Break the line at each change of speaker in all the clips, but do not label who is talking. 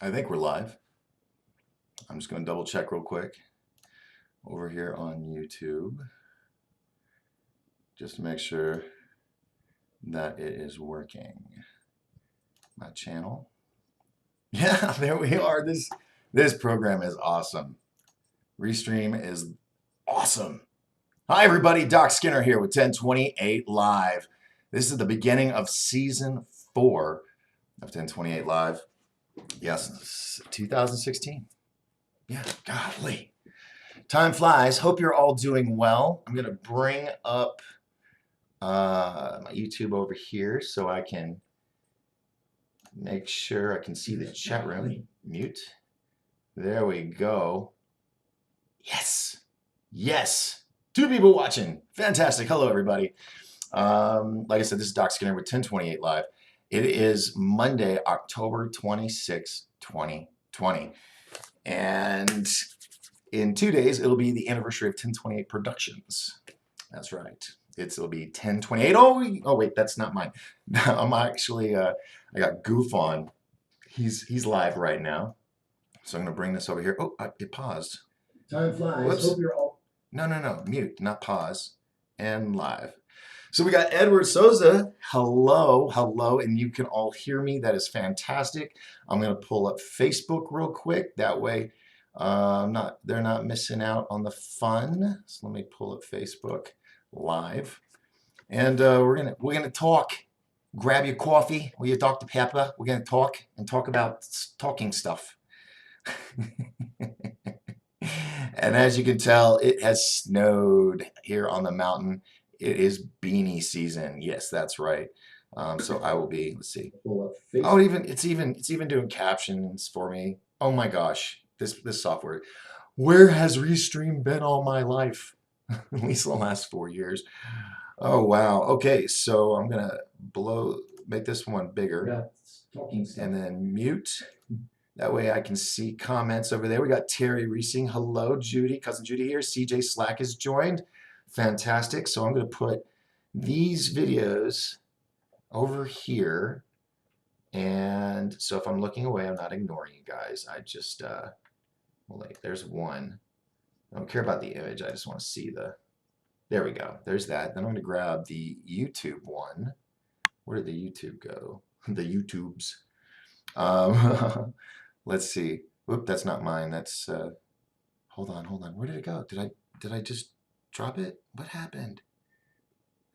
I think we're live. I'm just going to double check real quick over here on YouTube just to make sure that it is working. My channel. Yeah, there we are. This program is awesome. Restream is awesome. Hi everybody, Doc Skinner here with 1028 Live. This is the beginning of season 4 of 1028 Live. Yes, 2016. Yeah, golly. Time flies. Hope you're all doing well. I'm going to bring up my YouTube over here so I can make sure I can see the chat room. Mute. There we go. Yes. Yes. 2 people watching. Fantastic. Hello, everybody. Like I said, this is Doc Skinner with 1028 Live. It is Monday, October 26, 2020. And in 2 days, it'll be the anniversary of 1028 Productions. That's right. It'll be 1028. Oh wait, that's not mine. I'm actually, I got Goof on. He's live right now. So I'm going to bring this over here. Oh, it paused.
Time flies.
Whoops.
Hope you're all...
No. Mute, not pause. And live. So we got Edward Souza. Hello. And you can all hear me. That is fantastic. I'm going to pull up Facebook real quick. That way, they're not missing out on the fun. So let me pull up Facebook Live. And we're gonna talk. Grab your coffee or your Dr. Pepper. We're gonna talk about talking stuff. And as you can tell, it has snowed here on the mountain. It is beanie season. Yes, that's right. So I will be. Let's see. Oh, it's even doing captions for me. Oh my gosh, this software. Where has Restream been all my life? At least the last 4 years. Oh wow. Okay, so I'm gonna make this one bigger, and then mute. That way I can see comments over there. We got Terry Reesing. Hello, Judy, cousin Judy here. CJ Slack has joined. Fantastic. So I'm gonna put these videos over here, and so if I'm looking away, I'm not ignoring you guys. I just wait. There's one. I don't care about the image. I just want to see the. There we go. There's that. Then I'm going to grab the YouTube one. Where did the YouTube go? The YouTubes. Let's see. Whoop, that's not mine. That's hold on. Where did it go? Did I just drop it? What happened?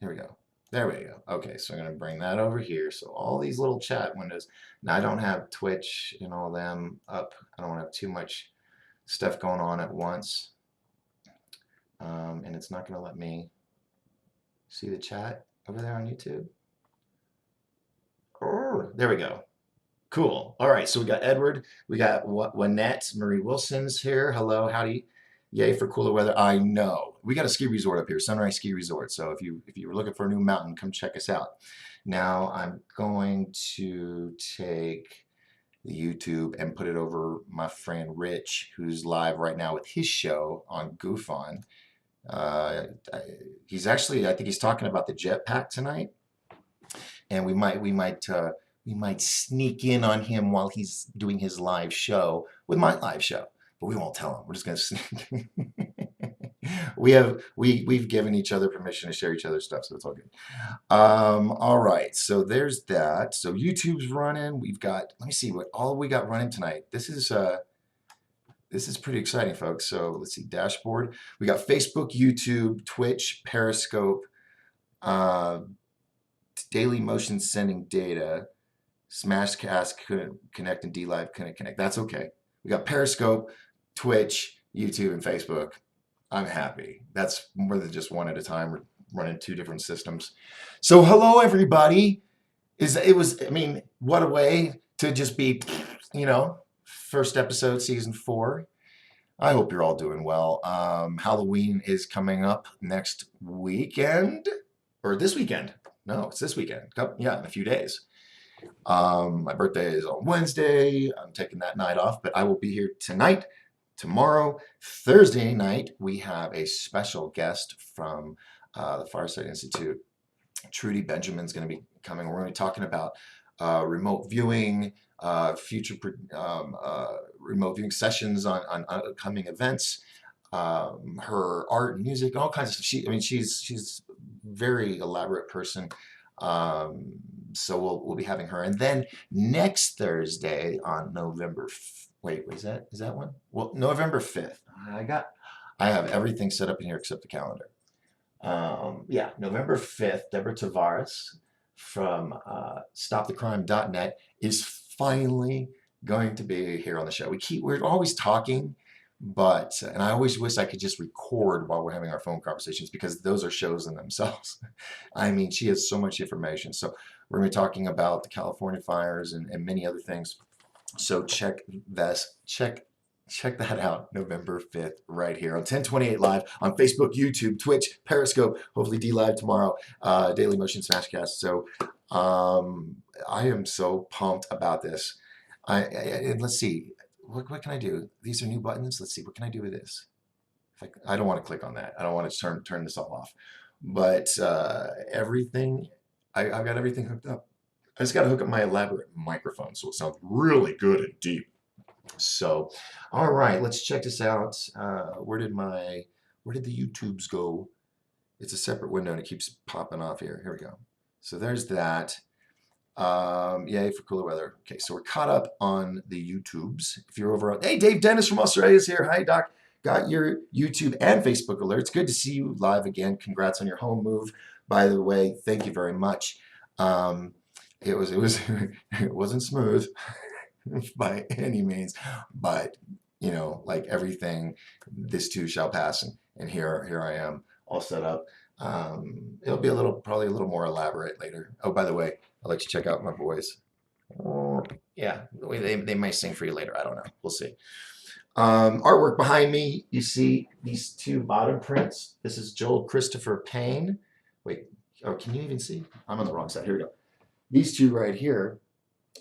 There we go. There we go. Okay, so I'm going to bring that over here. So all these little chat windows. Now I don't have Twitch and all them up. I don't want to have too much stuff going on at once. And it's not going to let me see the chat over there on YouTube. Oh, there we go. Cool. All right, so we got Edward. We got Wynette. Marie Wilson's here. Hello, howdy. Yay for cooler weather. I know. We got a ski resort up here, Sunrise Ski Resort. So if you were looking for a new mountain, come check us out. Now I'm going to take the YouTube and put it over my friend Rich, who's live right now with his show on Goof On. He's actually, I think he's talking about the jetpack tonight, and we might sneak in on him while he's doing his live show with my live show, but we won't tell him. We're just gonna sneak. We've given each other permission to share each other's stuff, so it's all good. All right, so there's that. So YouTube's running. We've got, let me see what all we got running tonight. This is pretty exciting, folks. So let's see, dashboard. We got Facebook, YouTube, Twitch, Periscope, daily motion sending data, Smashcast couldn't connect, and DLive couldn't connect. That's okay. We got Periscope, Twitch, YouTube, and Facebook. I'm happy. That's more than just one at a time. We're running 2 different systems. So hello, everybody. I mean, what a way to just be, first episode, season 4. I hope you're all doing well. Halloween is coming up next weekend, or this weekend. No, it's this weekend. Yeah, in a few days. My birthday is on Wednesday. I'm taking that night off, but I will be here tonight, tomorrow, Thursday night. We have a special guest from the Fireside Institute. Trudy Benjamin's going to be coming. We're going to be talking about remote viewing, future remote viewing sessions on upcoming events, her art and music, all kinds of stuff. I mean, she's a very elaborate person. Um, so we'll be having her, and then next Thursday on wait, is that one? Well, November 5th. I have everything set up in here except the calendar. Yeah, November 5th, Deborah Tavares from stopthecrime.net is finally going to be here on the show. We're always talking, and I always wish I could just record while we're having our phone conversations because those are shows in themselves. I mean, she has so much information. So we're going to be talking about the California fires and many other things. So check that out November 5th right here on 1028 Live on Facebook, YouTube, Twitch, Periscope, hopefully D Live tomorrow, Daily Motion Smashcast. So I am so pumped about this. And let's see, what can I do? These are new buttons. Let's see, what can I do with this? I don't want to click on that. I don't want to turn this all off. But everything, I've got everything hooked up. I just got to hook up my elaborate microphone so it sounds really good and deep. So, all right, let's check this out. Where did the YouTubes go? It's a separate window and it keeps popping off here. Here we go. So there's that. Yay for cooler weather. Okay, so we're caught up on the YouTubes. If you're over, hey, Dave Dennis from Australia is here. Hi, Doc. Got your YouTube and Facebook alerts. Good to see you live again. Congrats on your home move. By the way, thank you very much. It wasn't smooth by any means, but you know, like everything, this too shall pass, and here I am all set up. It'll be probably a little more elaborate later. Oh, by the way, I'll let you check out my boys. Yeah, they might sing for you later. I don't know. We'll see. Artwork behind me, you see these two bottom prints. This is Joel Christopher Payne. Wait, oh, can you even see? I'm on the wrong side. Here we go. These two right here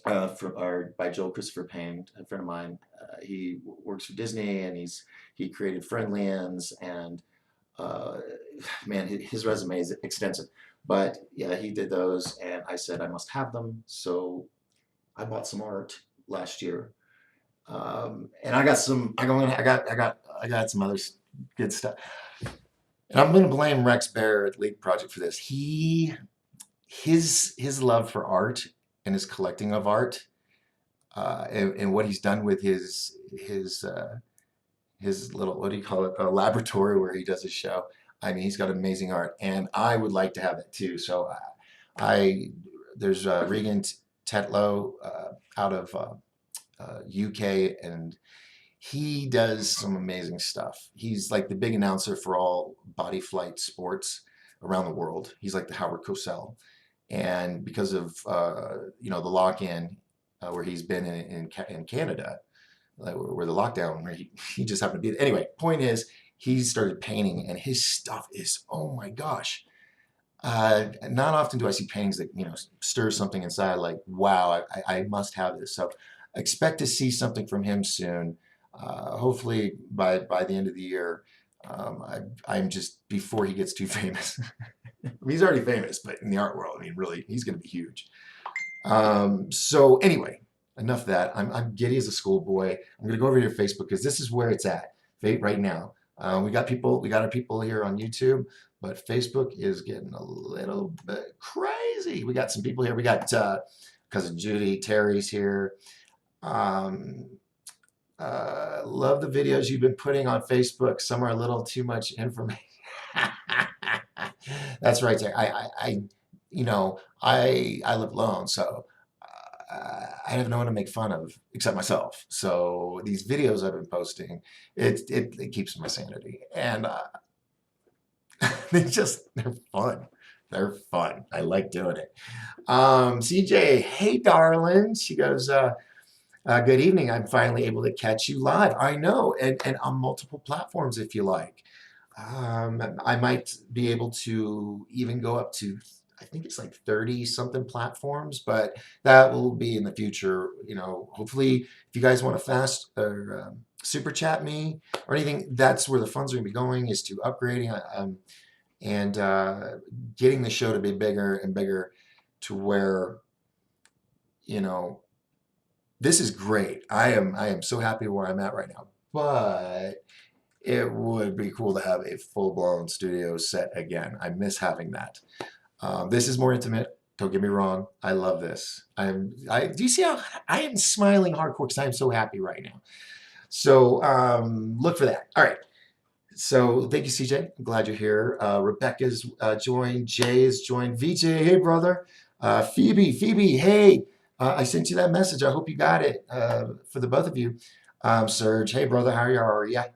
are by Joel Christopher Payne, a friend of mine. He works for Disney, and he created Friendlyans, and man, his resume is extensive. But yeah, he did those, and I said I must have them, so I bought some art last year, and I got some. I got some other good stuff, and I'm going to blame Rex Bear at League Project for this. His love for art and his collecting of art, and what he's done with his little, what do you call it, a laboratory where he does his show. I mean, he's got amazing art, and I would like to have that too. So there's Regan Tetlow out of UK, and he does some amazing stuff. He's like the big announcer for all body flight sports around the world. He's like the Howard Cosell. And because of the lock-in where he's been in Canada, where the lockdown, where he just happened to be. Anyway, point is, he started painting, and his stuff is, oh my gosh. Not often do I see paintings that stir something inside. Like, wow, I must have this. So expect to see something from him soon. Hopefully by the end of the year. I'm just before he gets too famous. He's already famous, but in the art world, I mean, really, he's going to be huge. So anyway, enough of that. I'm giddy as a schoolboy. I'm going to go over to your Facebook because this is where it's at right now. We got our people here on YouTube, but Facebook is getting a little bit crazy. We got some people here. We got cousin Judy, Terry's here. Love the videos you've been putting on Facebook. Some are a little too much information. That's right, Terry. I live alone, so I have no one to make fun of except myself. So these videos I've been posting, it keeps my sanity, and they're fun. They're fun. I like doing it. CJ, hey darling. She goes, good evening. I'm finally able to catch you live. I know, and on multiple platforms if you like. I might be able to even go up to, I think it's like 30 something platforms, but that will be in the future. Hopefully if you guys want to fast or super chat me or anything, that's where the funds are going to be going, is to upgrading and getting the show to be bigger and bigger, to where you know, this is great. I am so happy where I'm at right now. But it would be cool to have a full-blown studio set again. I miss having that. This is more intimate. Don't get me wrong. I love this. Do you see how I am smiling hardcore because I am so happy right now. So look for that. All right. So thank you, CJ. I'm glad you're here. Rebecca's joined. Jay is joined. VJ, hey, brother. Phoebe, hey. I sent you that message. I hope you got it for the both of you. Serge, hey, brother. How are you?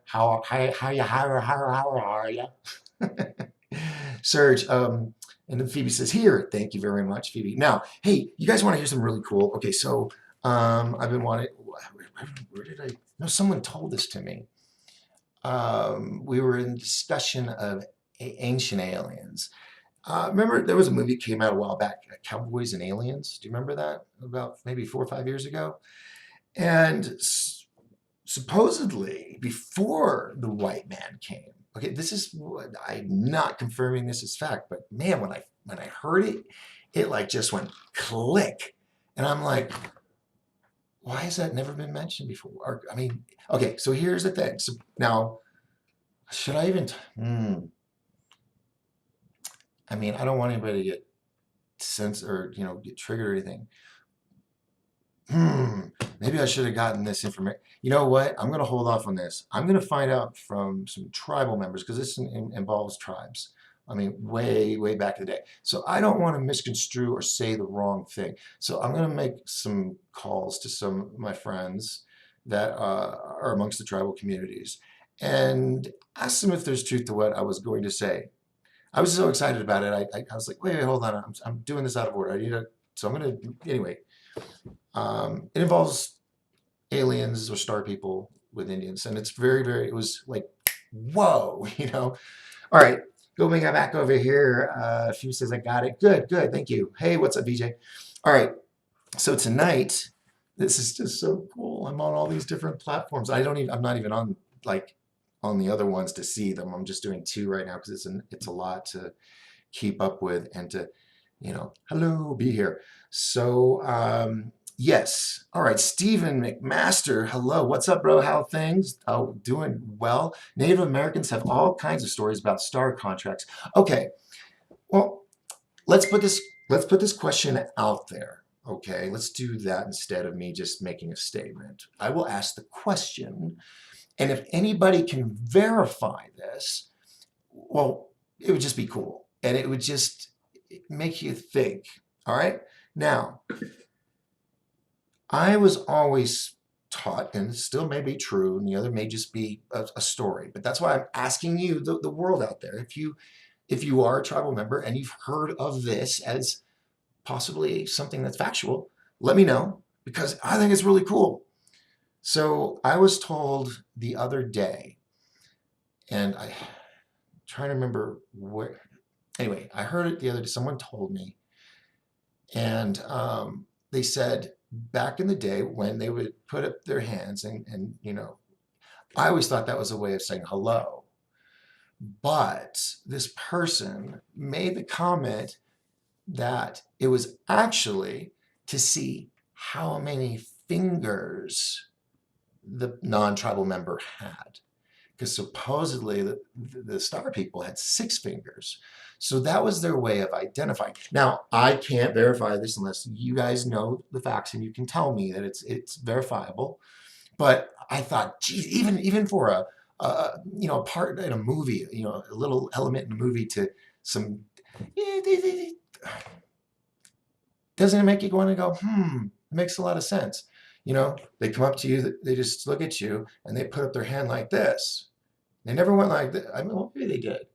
How are you? Serge, and then Phoebe says, here. Thank you very much, Phoebe. Now, hey, you guys want to hear something really cool? Okay, so I've been wanting, where did I, no, someone told this to me. We were in discussion of ancient aliens. Remember, there was a movie that came out a while back, Cowboys and Aliens. Do you remember that? About maybe 4 or 5 years ago. And supposedly, before the white man came, okay, this is what I'm not confirming this is fact, but man, when I heard it, it like just went click, and I'm like, why has that never been mentioned before? Or, I mean, okay, so here's the thing. So now, should I even? I mean, I don't want anybody to get sense or get triggered or anything. Maybe I should have gotten this information. You know what? I'm going to hold off on this. I'm going to find out from some tribal members because this involves tribes. I mean, way back in the day. So I don't want to misconstrue or say the wrong thing. So I'm going to make some calls to some of my friends that are amongst the tribal communities and ask them if there's truth to what I was going to say. I was so excited about it. I was like, wait, hold on. I'm doing this out of order. I need to, so I'm going to, anyway. It involves aliens or star people with Indians. And it's it was like, whoa, All right, going back over here. Few says, I got it. Good. Thank you. Hey, what's up, BJ? All right, so tonight, this is just so cool. I'm on all these different platforms. I'm not even on on the other ones to see them. I'm just doing 2 right now because it's a lot to keep up with and to, hello, be here. So, yes. All right. Stephen McMaster. Hello. What's up, bro? How things? Oh, doing well. Native Americans have all kinds of stories about star contracts. Okay. Well, let's put this question out there. Okay. Let's do that instead of me just making a statement. I will ask the question, and if anybody can verify this, well, it would just be cool. And it would just make you think. All right. Now, I was always taught, and it still may be true, and the other may just be a story. But that's why I'm asking you, the world out there, if you are a tribal member and you've heard of this as possibly something that's factual, let me know because I think it's really cool. So I was told the other day, and I'm trying to remember where. Anyway, I heard it the other day. Someone told me, and they said back in the day when they would put up their hands and I always thought that was a way of saying hello. But this person made the comment that it was actually to see how many fingers the non-tribal member had. Because supposedly the star people had 6 fingers. So that was their way of identifying. Now, I can't verify this unless you guys know the facts and you can tell me that it's verifiable. But I thought, geez, even for a part in a movie, a little element in a movie to some, doesn't it make you want to go, it makes a lot of sense. They come up to you, they just look at you, and they put up their hand like this. They never went like this. I mean, well, maybe they did.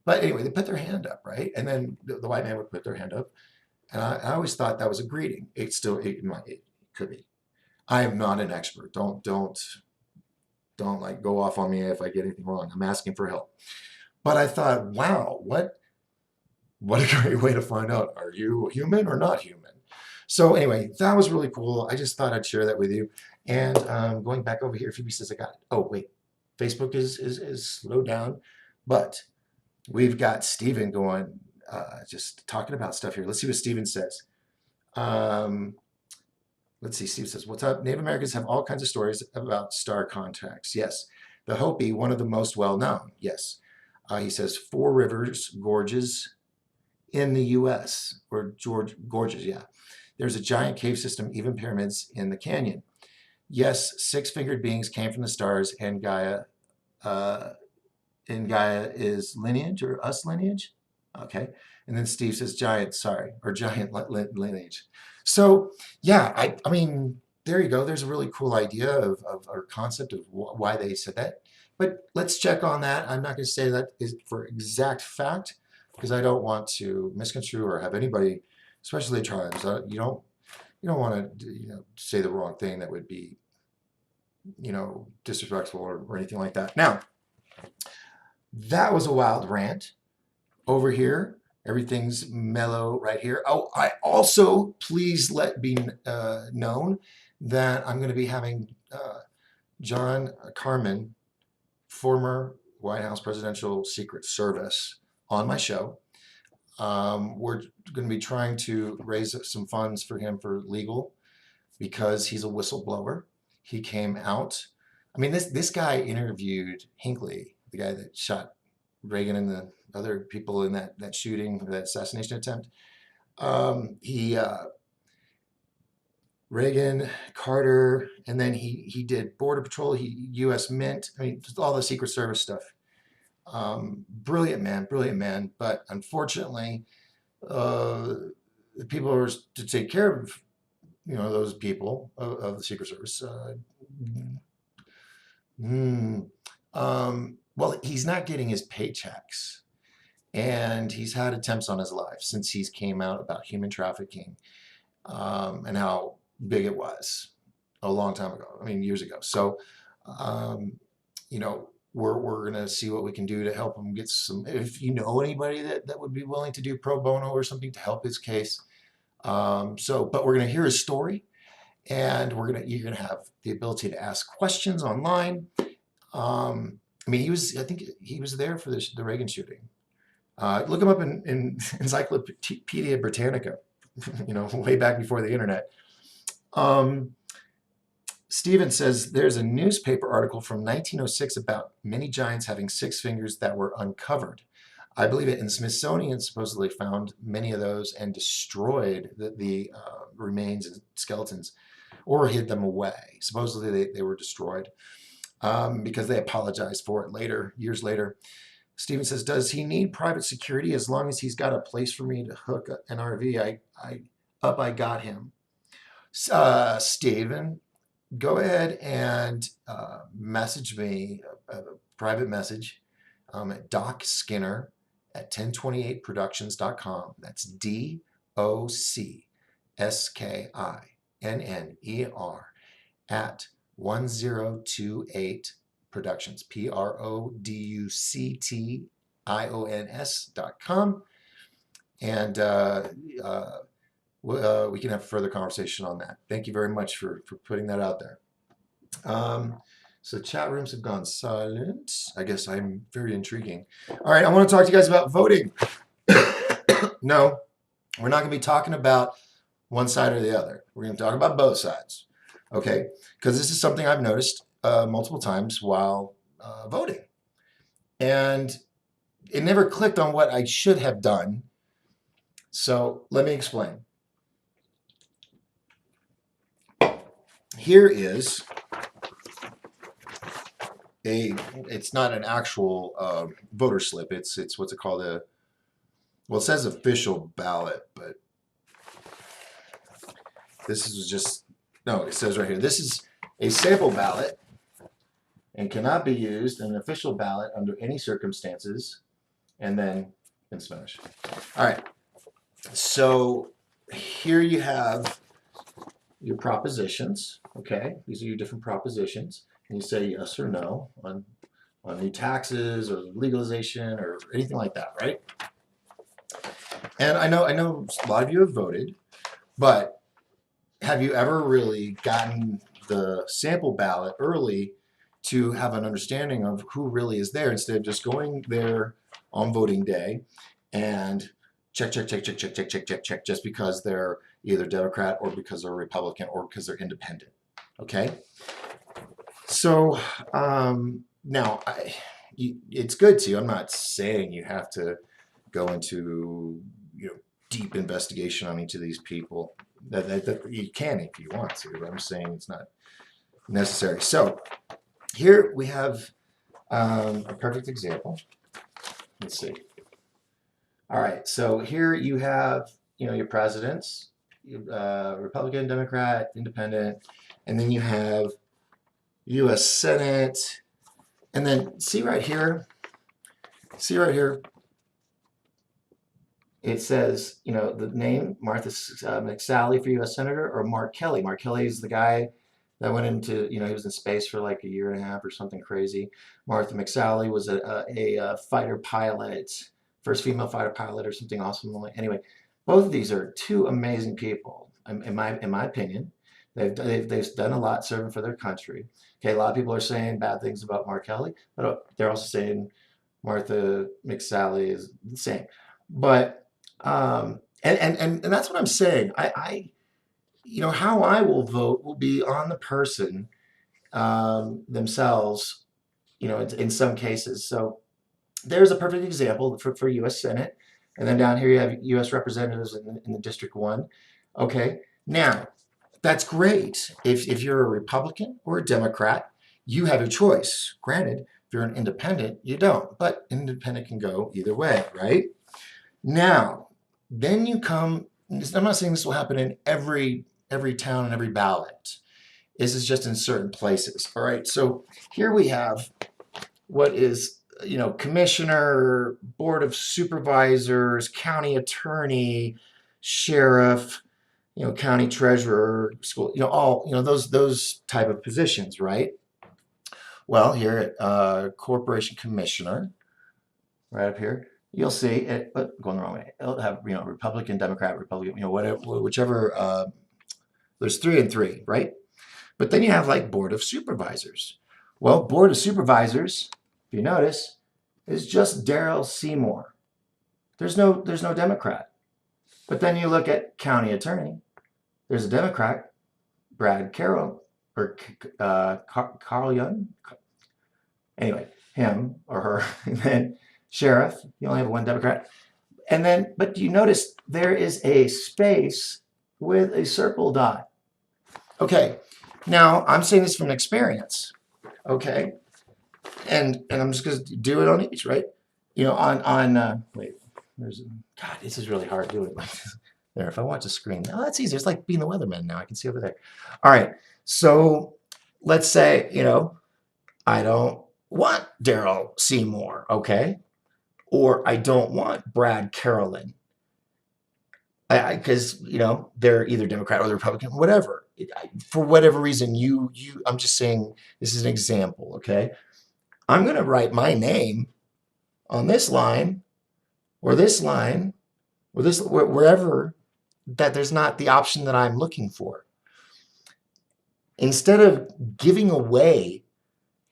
But anyway, they put their hand up, right? And then the white man would put their hand up. And I always thought that was a greeting. It could be. I am not an expert. Don't like go off on me if I get anything wrong. I'm asking for help. But I thought, wow, what a great way to find out. Are you human or not human? So anyway, that was really cool. I just thought I'd share that with you. And going back over here, Phoebe says I got it. Oh, wait. Facebook is slowed down, but we've got Steven going, just talking about stuff here. Let's see what Steven says. Let's see, Steve says, what's up? Native Americans have all kinds of stories about star contacts. Yes. The Hopi, one of the most well-known. Yes. He says, Four Rivers Gorges in the U.S. or Gorges, yeah. There's a giant cave system, even pyramids in the canyon. Yes, six-fingered beings came from the stars, and uh, Gaia is lineage or us lineage. Okay. And then Steve says giant, sorry, or giant lineage. So yeah, I mean, there you go. There's a really cool idea of or concept of why they said that. But let's check on that. I'm not going to say that is for exact fact because I don't want to misconstrue or have anybody, especially tribes. You don't want to say the wrong thing that would be disrespectful or anything like that. Now, that was a wild rant. Over here, everything's mellow right here. Oh, I also, please let be known that I'm going to be having John Carmen, former White House Presidential Secret Service, on my show. We're going to be trying to raise some funds for him for legal because he's a whistleblower. He came out. I mean, this guy interviewed Hinckley, the guy that shot Reagan and the other people in that shooting, that assassination attempt. Reagan, Carter, and then he did Border Patrol, U.S. Mint. I mean, just all the Secret Service stuff. Brilliant man. But unfortunately, the people who are to take care of those people of the Secret Service. Well, he's not getting his paychecks, and he's had attempts on his life since he's came out about human trafficking and how big it was a long time ago. I mean, years ago. So, we're gonna see what we can do to help him get some. If you know anybody that would be willing to do pro bono or something to help his case. But we're gonna hear his story, and you're gonna have the ability to ask questions online. I mean, I think he was there for the Reagan shooting. Look him up in Encyclopedia Britannica, way back before the internet. Steven says there's a newspaper article from 1906 about many giants having six fingers that were uncovered. I believe it. And Smithsonian supposedly found many of those and destroyed the remains and skeletons or hid them away. Supposedly they were destroyed because they apologized for it later, years later. Steven says, does he need private security? As long as he's got a place for me to hook an RV, I got him. Steven, go ahead and message me a private message at Doc Skinner at 1028productions.com. That's DOCSKINNER at 1028 Productions, PRODUCTIONS.com. And we can have a further conversation on that. Thank you very much for putting that out there. So chat rooms have gone silent. I guess I'm very intriguing. All right, I want to talk to you guys about voting. No, we're not going to be talking about one side or the other. We're going to talk about both sides. Okay, because this is something I've noticed multiple times while voting. And it never clicked on what I should have done. So let me explain. Here is it's not an actual voter slip. It's what's it called? Well, it says official ballot, but this is just, no, it says right here, this is a sample ballot and cannot be used in an official ballot under any circumstances, and then in Spanish. All right, so here you have your propositions, okay? These are your different propositions, and you say yes or no on new taxes or legalization or anything like that, right? And I know a lot of you have voted, but have you ever really gotten the sample ballot early to have an understanding of who really is there instead of just going there on voting day and check, check, check, check, check, check, check, check, check, just because they're either Democrat or because they're Republican or because they're independent. Okay. So now it's good to. I'm not saying you have to go into deep investigation on each of these people. That you can if you want to, but I'm saying it's not necessary. So here we have a perfect example. Let's see. All right, so here you have your presidents, Republican, Democrat, Independent, and then you have U.S. Senate, and then see right here, it says, the name, Martha McSally for U.S. Senator, or Mark Kelly. Mark Kelly is the guy that went into, he was in space for like a year and a half or something crazy. Martha McSally was a fighter pilot, first female fighter pilot or something awesome. Anyway, both of these are two amazing people, in my opinion. They've done a lot serving for their country. Okay, a lot of people are saying bad things about Mark Kelly, but they're also saying Martha McSally is the same. But and that's what I'm saying. I how I will vote will be on the person themselves. In some cases. So there's a perfect example for U.S. Senate, and then down here you have U.S. representatives in the District 1. Okay, now that's great. If you're a Republican or a Democrat, you have a choice. Granted, if you're an independent, you don't. But independent can go either way, right? Now, then you come. I'm not saying this will happen in every town and every ballot. This is just in certain places. All right. So here we have what is commissioner, board of supervisors, county attorney, sheriff, county treasurer, school, all those type of positions, right? Well, here at corporation commissioner, right up here, you'll see it going the wrong way. It'll have Republican, Democrat, Republican, whatever, whichever. There's 3 and 3, right? But then you have like board of supervisors. Well, board of supervisors, if you notice, is just L.L.C. There's no Democrat. But then you look at county attorney. There's a Democrat, Brad Carroll or Carl Young. Anyway, him or her. And then sheriff, you only have one Democrat. And then, but you notice there is a space with a circle dot. Okay, now I'm saying this from experience. Okay, and I'm just going to do it on each, right? Wait, God, this is really hard doing it like this. There, if I watch the screen, oh, that's easier. It's like being the weatherman now. I can see over there. All right, so let's say, I don't want Daryl Seymour, okay? Or I don't want Brad Carolyn. Because, they're either Democrat or Republican, whatever. For whatever reason, I'm just saying this is an example, okay? I'm going to write my name on this line, or this line, or this, wherever that there's not the option that I'm looking for. Instead of giving away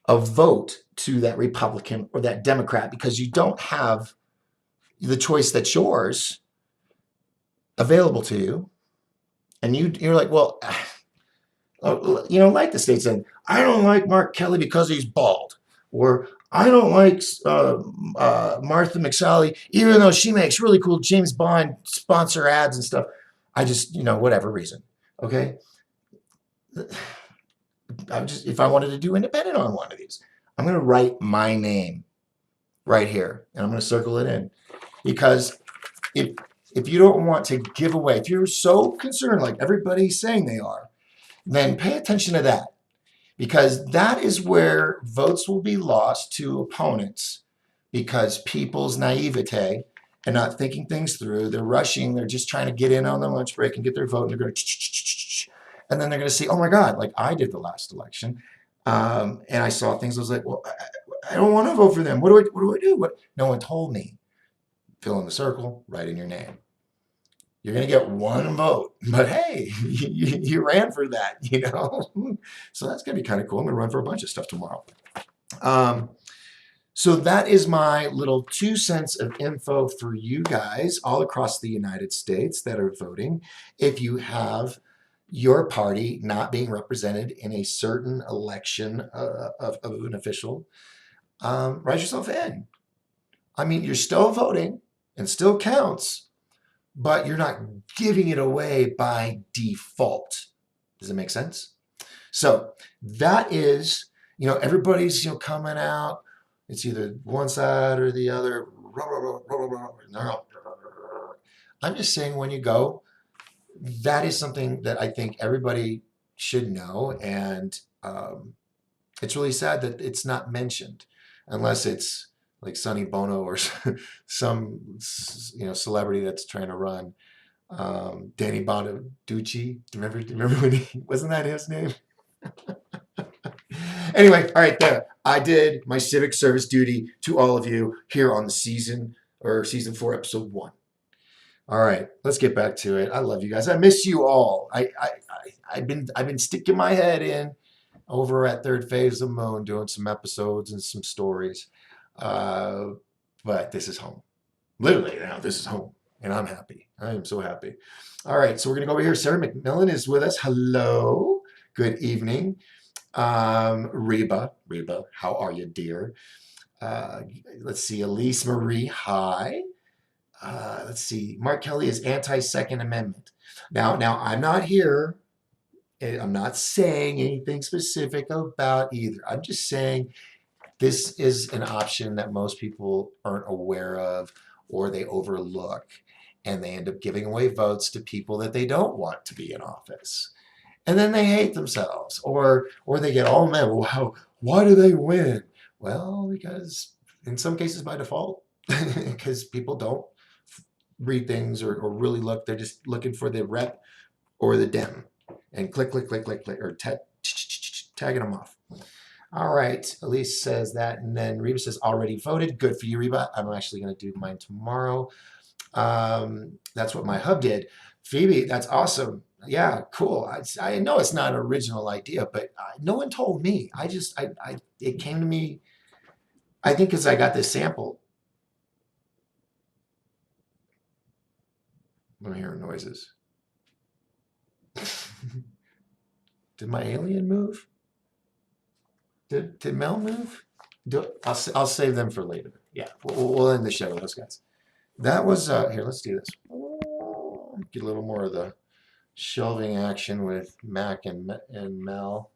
a vote to that Republican or that Democrat because you don't have the choice that's yours available to you, and you're like, well, like the state said, I don't like Mark Kelly because he's bald, or I don't like Martha McSally even though she makes really cool James Bond sponsor ads and stuff. I just, whatever reason, okay. If I wanted to do independent on one of these, I'm going to write my name right here, and I'm going to circle it in, because if you don't want to give away, if you're so concerned like everybody's saying they are, then pay attention to that, because that is where votes will be lost to opponents, because people's naivete and not thinking things through, they're rushing, they're just trying to get in on their lunch break and get their vote, and they're going to, and then they're going to see, oh my God, like I did the last election, and I saw things. I was like, well, I don't want to vote for them. What do I do? What? No one told me. Fill in the circle, write in your name. You're going to get one vote, but hey, you ran for that, So that's going to be kind of cool. I'm going to run for a bunch of stuff tomorrow. So that is my little 2 cents of info for you guys all across the United States that are voting. If you have your party not being represented in a certain election of an official, write yourself in. I mean, you're still voting and still counts, but you're not giving it away by default. Does it make sense? So that is, everybody's, coming out. It's either one side or the other. I'm just saying when you go, that is something that I think everybody should know. And it's really sad that it's not mentioned unless it's like Sonny Bono or some, celebrity that's trying to run. Danny Bonaducci. Remember when wasn't that his name? Anyway, all right, there. I did my civic service duty to all of you here on the season 4, episode 1. All right, let's get back to it. I love you guys. I miss you all. I've been sticking my head in over at Third Phase of the Moon, doing some episodes and some stories. But this is home. Literally, now this is home, and I'm happy. I am so happy. All right, so we're gonna go over here. Sarah McMillan is with us. Hello. Good evening. Reba, how are you, dear? Let's see, Elise Marie, hi. Let's see, Mark Kelly is anti-Second Amendment. Now, I'm not here. I'm not saying anything specific about either. I'm just saying this is an option that most people aren't aware of or they overlook, and they end up giving away votes to people that they don't want to be in office. And then they hate themselves, or they get all mad. Wow, why do they win? Well, because in some cases by default, because people don't read things or really look. They're just looking for the rep or the dem, and click, or tagging them off. All right, Elise says that, and then Reba says already voted. Good for you, Reba. I'm actually going to do mine tomorrow. That's what my hub did. Phoebe, that's awesome. Yeah, cool. I know it's not an original idea, but no one told me. It came to me, I think, because I got this sample. I'm hearing noises. Did my alien move? Did Mel move? I'll save them for later. Yeah, we'll end the show with those guys. That was, here, let's do this. Get a little more of the shelving action with Mac and Mel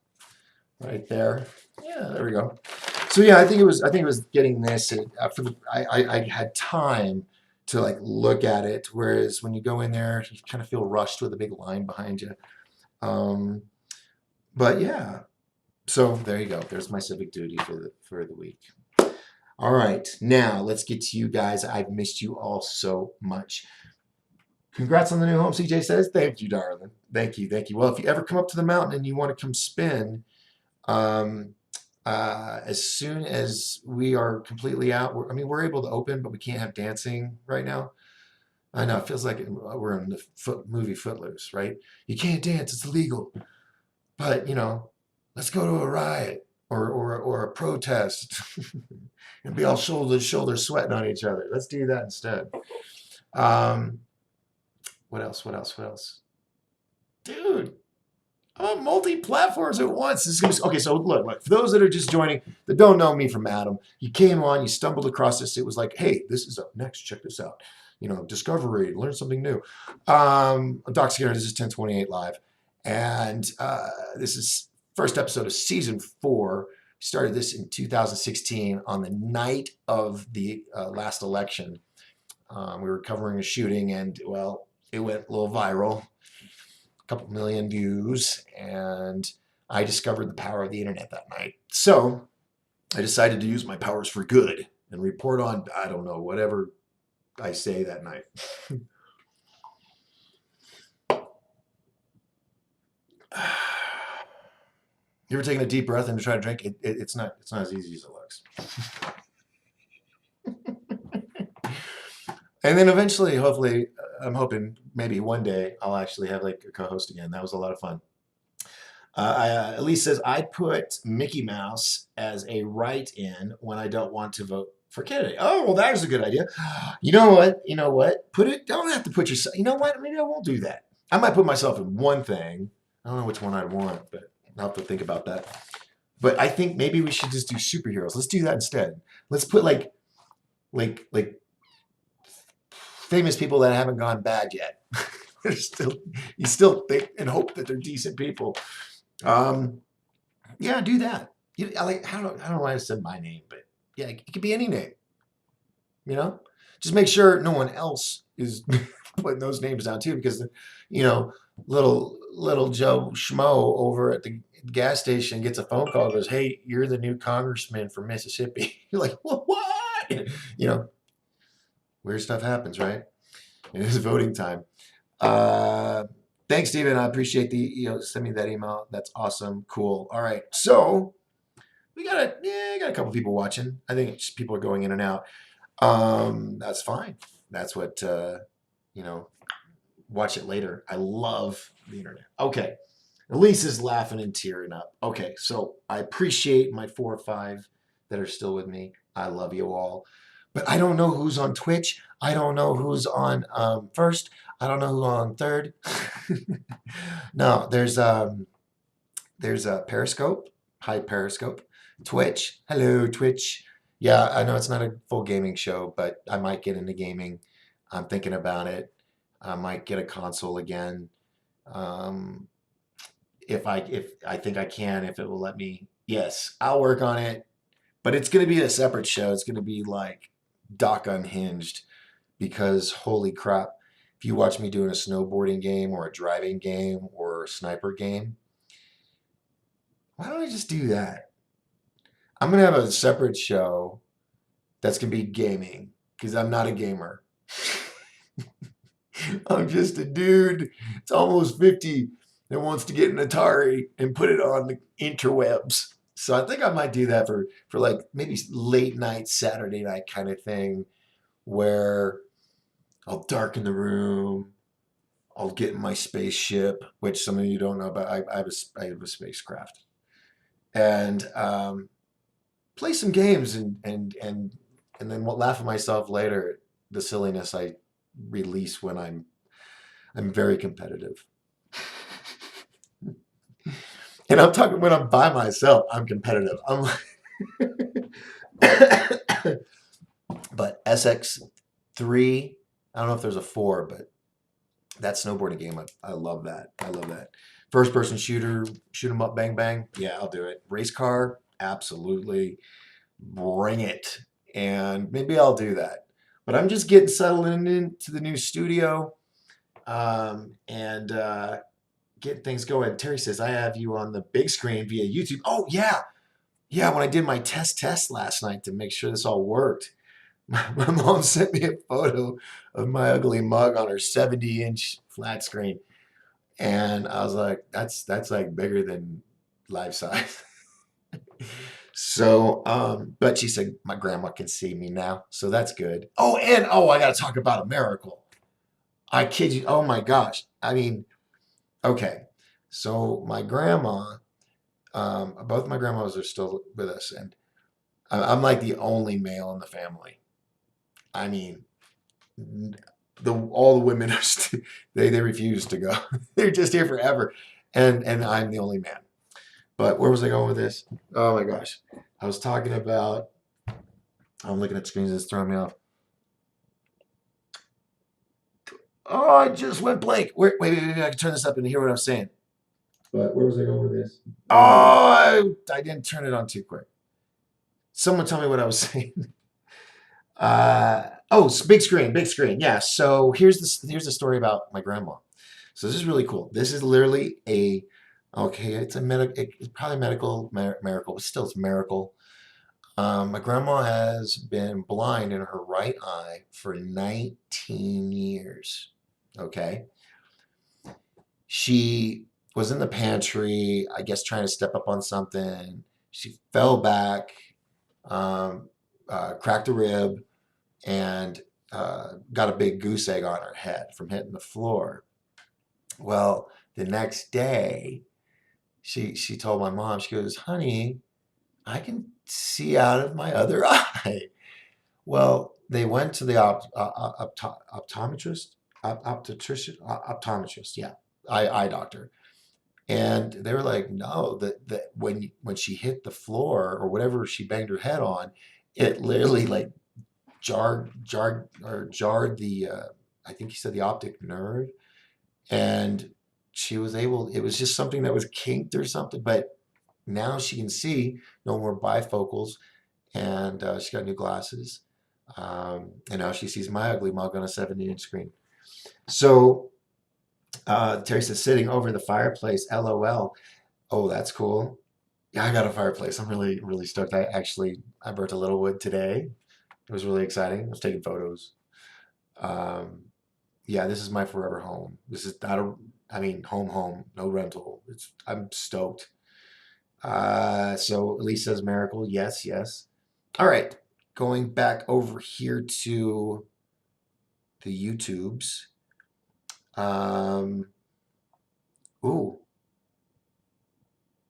right there. Yeah, there we go. So yeah, I think it was getting this I had time to like look at it, whereas when you go in there, you kind of feel rushed with a big line behind you. But yeah, so there you go. There's my civic duty for the week. All right, now let's get to you guys. I've missed you all so much. Congrats on the new home, CJ says. Thank you, darling. Thank you. Well, if you ever come up to the mountain and you want to come spin, as soon as we are completely out, we're able to open, but we can't have dancing right now. I know, it feels like we're in the movie Footloose, right? You can't dance, it's illegal. But, let's go to a riot or a protest and be all shoulder to shoulder sweating on each other. Let's do that instead. What else? Dude, I'm on multi-platforms at once. This is gonna be, okay, so look, for those that are just joining, that don't know me from Adam, you came on, you stumbled across this. It was like, hey, this is up next. Check this out. Discovery, learn something new. Doc Skinner, this is 1028 Live. And this is first episode of season 4. Started this in 2016 on the night of the last election. We were covering a shooting, and well, it went a little viral, a couple million views, and I discovered the power of the internet that night. So I decided to use my powers for good and report on, I don't know, whatever I say that night. You ever taken a deep breath and try to drink? It's not as easy as it looks. And then eventually, hopefully, I'm hoping maybe one day I'll actually have like a co-host again. That was a lot of fun. Elise says, I put Mickey Mouse as a write-in when I don't want to vote for candidate. Oh, well, that is a good idea. You know what? You know what? Put it, don't have to put yourself, you know what? Maybe I won't do that. I might put myself in one thing. I don't know which one I'd want, but I'll have to think about that. But I think maybe we should just do superheroes. Let's do that instead. Let's put like famous people that haven't gone bad yet. They're still, you still think and hope that they're decent people. Um, yeah, do that. I don't know why I said my name, but yeah, it could be any name. You know, just make sure no one else is putting those names down too, because you know, little Joe Schmo over at the gas station gets a phone call, goes, "Hey, you're the new congressman from Mississippi." You're like, "What?" You know, weird stuff happens, right? It is voting time. Uh, Thanks, Steven. I appreciate send me that email. That's awesome. Cool. All right. So we got a couple people watching. I think just people are going in and out. That's fine. That's what, you know, watch it later. I love the internet. Okay. Elise is laughing and tearing up. Okay. So I appreciate my 4 or 5 that are still with me. I love you all. But I don't know who's on Twitch. I don't know who's on first. I don't know who's on third. No, there's a Periscope. Hi, Periscope. Twitch. Hello, Twitch. Yeah, I know it's not a full gaming show, but I might get into gaming. I'm thinking about it. I might get a console again. Um, if I think I can, if it will let me. Yes, I'll work on it. But it's going to be a separate show. It's going to be like Doc Unhinged, because holy crap, if you watch me doing a snowboarding game or a driving game or a sniper game, why don't I just do that? I'm going to have a separate show that's going to be gaming, because I'm not a gamer. I'm just a dude. It's almost 50 that wants to get an Atari and put it on the interwebs. So I think I might do that for like maybe late night, Saturday night kind of thing, where I'll darken the room. I'll get in my spaceship, which some of you don't know about. I have a spacecraft, and play some games and then laugh at myself later at the silliness I release when I'm very competitive. And I'm talking when I'm by myself, I'm competitive. I'm but SX3, I don't know if there's a 4, but that snowboarding game, I love that. I love that. First person shooter, shoot 'em up, bang bang. Yeah, I'll do it. Race car, absolutely. Bring it. And maybe I'll do that. But I'm just getting settled into the new studio, and getting things going. Terry says, I have you on the big screen via YouTube. Oh, yeah. Yeah, when I did my test last night to make sure this all worked, my mom sent me a photo of my ugly mug on her 70-inch flat screen. And I was like, that's like bigger than life size. So, but she said my grandma can see me now, so that's good. Oh, and I got to talk about a miracle. I kid you. Oh my gosh. I mean, okay. So my grandma, both my grandmas are still with us, and I'm like the only male in the family. I mean, all the women are they refuse to go. They're just here forever, and I'm the only man. But where was I going with this? Oh my gosh, I was talking about. I'm looking at screens that's throwing me off. Oh, I just went blank. Wait, I can turn this up and hear what I'm saying. But where was I going with this? Oh, I didn't turn it on too quick. Someone tell me what I was saying. Big screen, big screen. Yeah. So here's the story about my grandma. So this is really cool. This is literally it's probably medical miracle, but still it's a miracle. My grandma has been blind in her right eye for 19 years. Okay. She was in the pantry, I guess, trying to step up on something. She fell back, cracked a rib, and got a big goose egg on her head from hitting the floor. Well, the next day, she told my mom, she goes, honey, I can see out of my other eye. Well, they went to the optometrist, optometrist, yeah, eye doctor. And they were like, no, that when she hit the floor or whatever she banged her head on, it literally like jarred the I think he said the optic nerve, and she was able. It was just something that was kinked or something, but now she can see, no more bifocals, and she got new glasses, and now she sees my ugly mug on a 70-inch screen. So Terry says sitting over the fireplace, LOL. Oh, that's cool. Yeah, I got a fireplace. I'm really, really stoked. I burnt a little wood today. It was really exciting. I was taking photos. Um, yeah, this is my forever home. This is not a, I mean, home, no rental. I'm stoked. So Elise says miracle. Yes, yes. All right. Going back over here to the YouTubes. Um, ooh,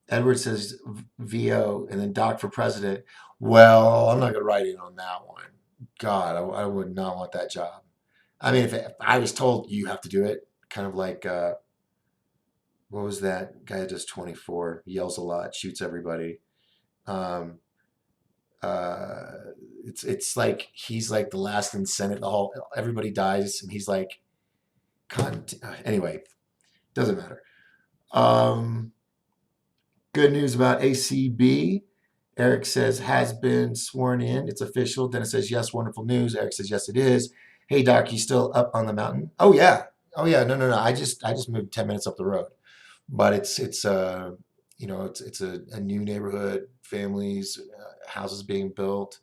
Edward says VO and then Doc for president. Well, I'm not going to write in on that one. God, I would not want that job. I mean, if I was told you have to do it, kind of like, what was that guy that does 24, yells a lot, shoots everybody. Um, uh, it's like he's like the last in Senate. The whole everybody dies, and he's like, anyway, doesn't matter. Um, Good news about ACB. Eric says has been sworn in. It's official. Dennis says yes, wonderful news. Eric says yes, it is. Hey Doc, you still up on the mountain? Oh yeah. Oh yeah. No, no, no. I just moved 10 minutes up the road. But it's it's a new neighborhood, families, houses being built.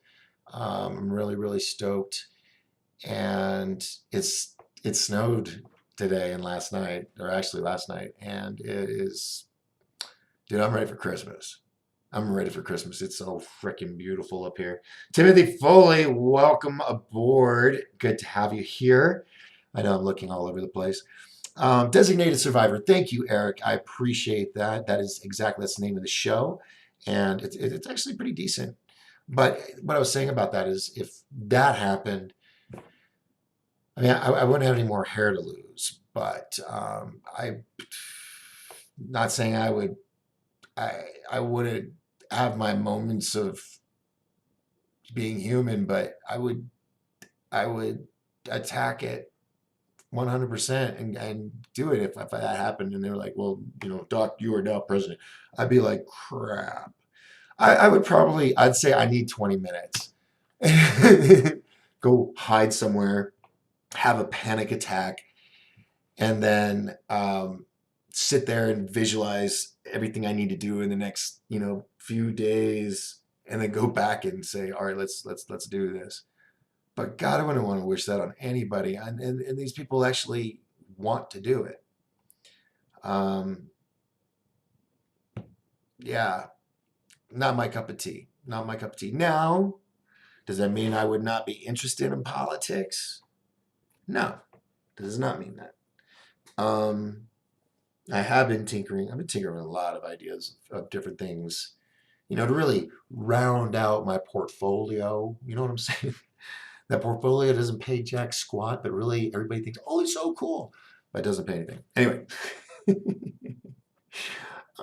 I'm really, really stoked. And it snowed today and last night, or actually last night, and it is, dude, I'm ready for Christmas. I'm ready for Christmas. It's so freaking beautiful up here. Timothy Foley, welcome aboard. Good to have you here. I know I'm looking all over the place. Designated Survivor. Thank you, Eric. I appreciate that. That's the name of the show, and it's actually pretty decent. But what I was saying about that is, if that happened, I mean, I wouldn't have any more hair to lose. But I, not saying I wouldn't have my moments of being human, but I would attack it 100% and do it if that happened. And they were like, well, Doc, you are now president. I'd be like, crap. I would probably, I'd say I need 20 minutes. Go hide somewhere, have a panic attack, and then sit there and visualize everything I need to do in the next, few days, and then go back and say, all right, let's do this. But God, I wouldn't want to wish that on anybody. And these people actually want to do it. Um, yeah, not my cup of tea. Not my cup of tea. Now, does that mean I would not be interested in politics? No, does not mean that. Um, I have been tinkering. I've been tinkering with a lot of ideas of different things, to really round out my portfolio. You know what I'm saying? That portfolio doesn't pay jack squat, but really everybody thinks, oh, it's so cool, but it doesn't pay anything. Anyway,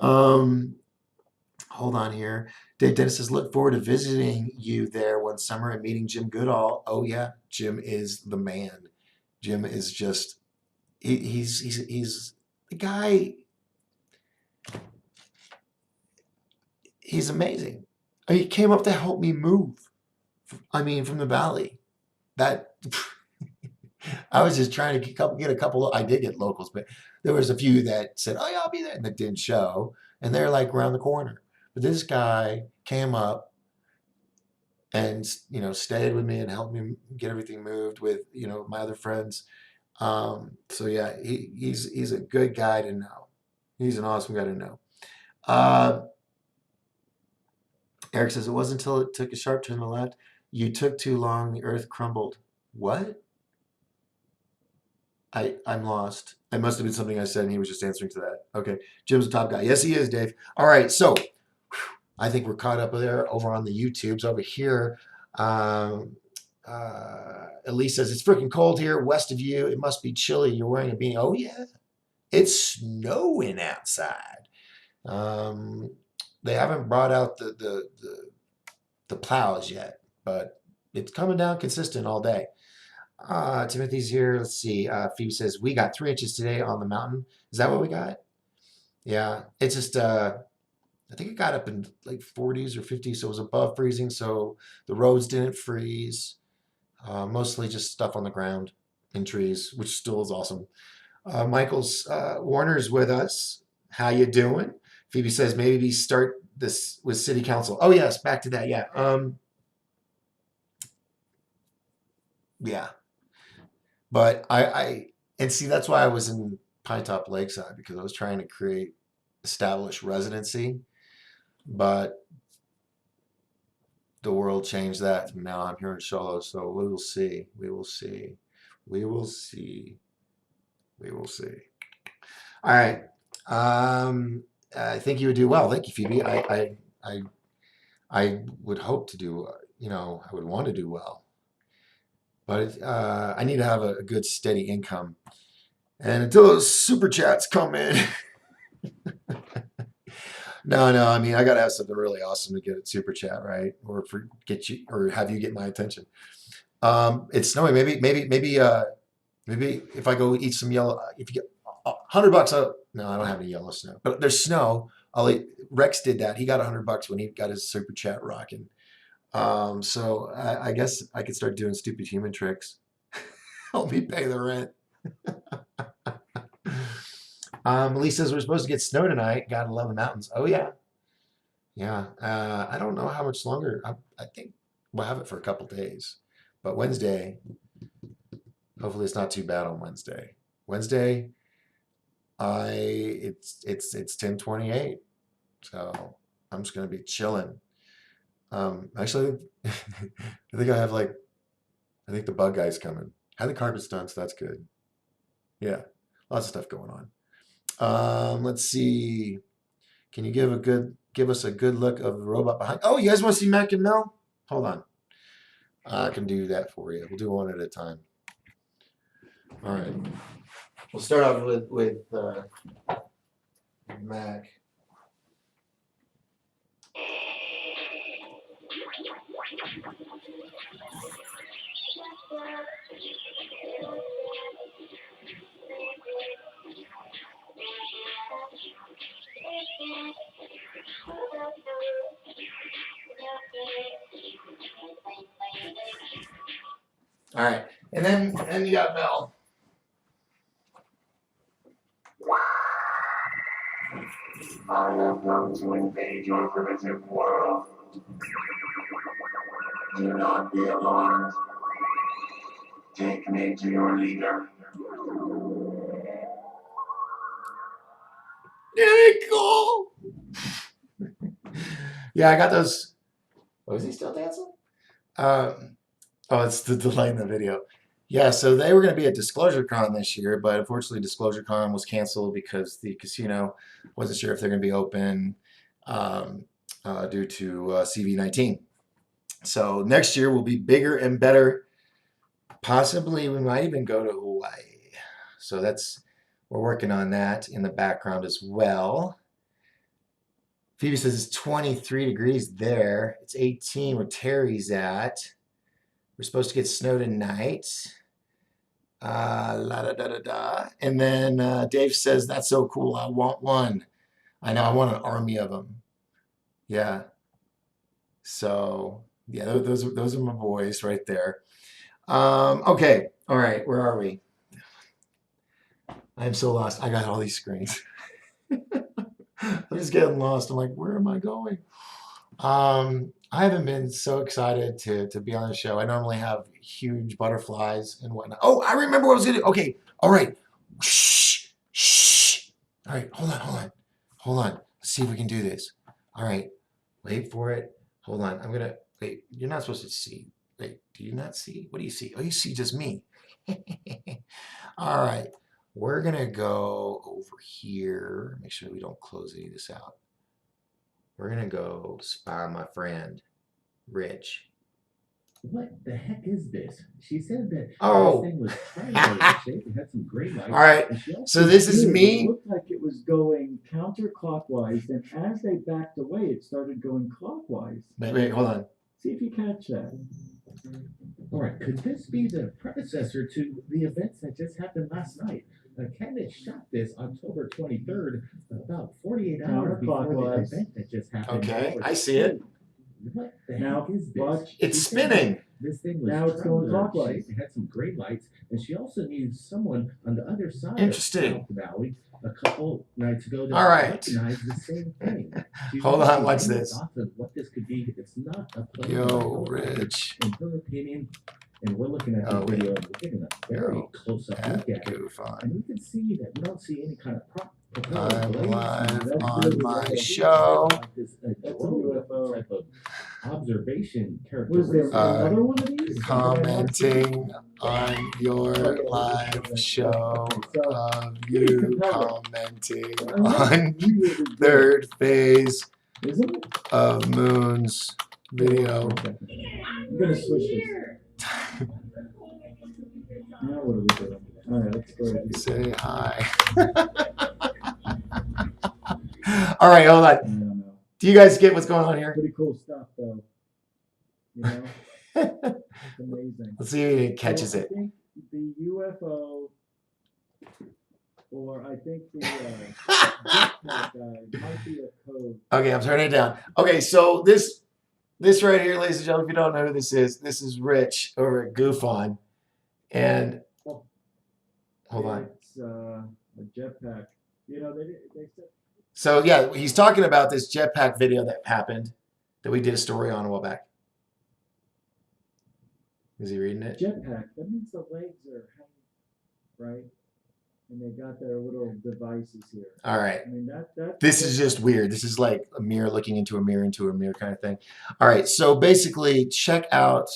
um, hold on here. Dave Dennis says, look forward to visiting you there one summer and meeting Jim Goodall. Oh yeah, Jim is the man. Jim is just he's the guy. He's amazing. I mean, he came up to help me move. I mean, from the valley. That I was just trying to get a couple of, I did get locals, but there was a few that said, oh yeah, I'll be there, and that didn't show. And they're like around the corner. But this guy came up and, stayed with me and helped me get everything moved with, my other friends. So yeah, he's a good guy to know. He's an awesome guy to know. Uh, Eric says, it wasn't until it took a sharp turn to the left. You took too long. The earth crumbled. What? I'm lost. It must have been something I said and he was just answering to that. Okay. Jim's the top guy. Yes, he is, Dave. All right. So I think we're caught up there over on the YouTubes over here. Um, Elise says it's freaking cold here west of you. It must be chilly. You're wearing a beanie. Oh yeah, it's snowing outside. Um, they haven't brought out the plows yet, but it's coming down consistent all day. Timothy's here. Let's see. Phoebe says we got 3 inches today on the mountain. Is that what we got? Yeah, it's just I think it got up in like 40s or 50s, so it was above freezing. So the roads didn't freeze. Mostly just stuff on the ground and trees, which still is awesome. Michael's Warner's with us. How you doing? Phoebe says maybe start this with city council. Oh yes, back to that. Yeah. Yeah. But I and see that's why I was in Pine Top Lakeside because I was trying to create established residency, but the world changed that. And now I'm here in Charlotte, so we will see. We will see. We will see. We will see. All right. I think you would do well. Thank you, Phoebe. I, I would hope to do. I would want to do well, but I need to have a good steady income. And until those super chats come in, no. I mean, I got to have something really awesome to get a super chat, right? Or for get you, or have you get my attention. It's snowing. Maybe if I go eat some yellow, if you get $100, no, I don't have any yellow snow, but there's snow. I'll eat. Rex did that. He got $100 when he got his super chat rocking. So I guess I could start doing stupid human tricks. Help me pay the rent. Lee says we're supposed to get snow tonight. Gotta love the mountains. Oh yeah, yeah. I don't know how much longer. I think we'll have it for a couple days, but Wednesday. Hopefully, it's not too bad on Wednesday. Wednesday, it's 10:28, so I'm just gonna be chilling. Actually, I think I think the bug guy's coming. Had the carpets done, so that's good. Yeah, lots of stuff going on. Let's see. Can you give us a good look of the robot behind? Oh, you guys want to see Mac and Mel? Hold on. I can do that for you. We'll do one at a time. All right. We'll start off with Mac. All right, and then you got Mel. I have come to invade your primitive world. Do not be alarmed. Take me to your leader. Very cool. Yeah, I got those. Oh, is he still dancing? Oh, it's the delay in the video. Yeah, so they were going to be at Disclosure Con this year, but unfortunately Disclosure Con was canceled because the casino wasn't sure if they're going to be open due to CV-19. So next year will be bigger and better. Possibly we might even go to Hawaii. So we're working on that in the background as well. Phoebe says it's 23 degrees there. It's 18 where Terry's at. We're supposed to get snow tonight. La da da da da. And then Dave says, that's so cool. I want one. I know. I want an army of them. Yeah. So yeah, those are my boys right there. Okay. All right. Where are we? I'm so lost. I got all these screens. I'm just getting lost. I'm like, where am I going? I haven't been so excited to be on the show. I normally have huge butterflies and whatnot. Oh, I remember what I was gonna do. Okay, all right. Shh, shh. All right, hold on. Let's see if we can do this. All right, wait for it. Hold on. I'm gonna wait. You're not supposed to see. Wait, do you not see? What do you see? Oh, you see just me. All right. We're going to go over here. Make sure we don't close any of this out. We're going to go spy on my friend, Rich.
What the heck is this? She said that
Oh.
this thing was triangular shaped. It had some great lights.
All right. So this is me.
It looked like it was going counterclockwise, and as they backed away, it started going clockwise.
Wait, hold on.
See if you catch that.
All right, could this be the predecessor to the events that just happened last night? Candace shot this October 23rd, about 48 hours before the
Counterclockwise.
event that just happened.
Okay, I see it.
What the
Now,
heck is this?
watch.
It's
She said that
spinning.
This thing was
Now it's going
triangular
clockwise.
shaped. It had some great lights, and she also needed someone on the other side
Interesting.
of South Valley a couple nights ago to
All right.
recognize the same thing. She's
Hold on,
actually
watch
any
this.
thoughts of what this could be. It's not a plane.
Yo, Rich.
In her opinion, and we're looking at the
Oh,
video and we're getting a very
Yo,
close-up
At
look at it.
Goof on.
And we can see that we don't see any kind of
I'm live
That's
on
really
my
what
show.
like this
That's a
drone
UFO.
type of observation
Was there
characteristic.
another one of these?
Commenting on your live show of you commenting on third phase
Isn't it?
of Moon's video.
I'm gonna switch this. Now what are we doing? All right, let's go.
Say hi. All right, hold
I
on.
don't know.
Do you guys get what's going on here?
Pretty cool stuff, though. You know, it's amazing.
Let's see if he catches
So
it.
I think the UFO, or I think the jetpack guy might be a code.
Okay, I'm turning it down. Okay, so this right here, ladies and gentlemen, if you don't know who this is Rich over at Goof On. And hold on.
It's a jetpack. You know, they said.
So yeah, he's talking about this jetpack video that happened that we did a story on a while back. Is he reading it?
Jetpack. That means the legs are hanging, right? And they got their little devices here.
All right.
I mean that.
This is just weird. This is like a mirror looking into a mirror kind of thing. All right. So basically, check out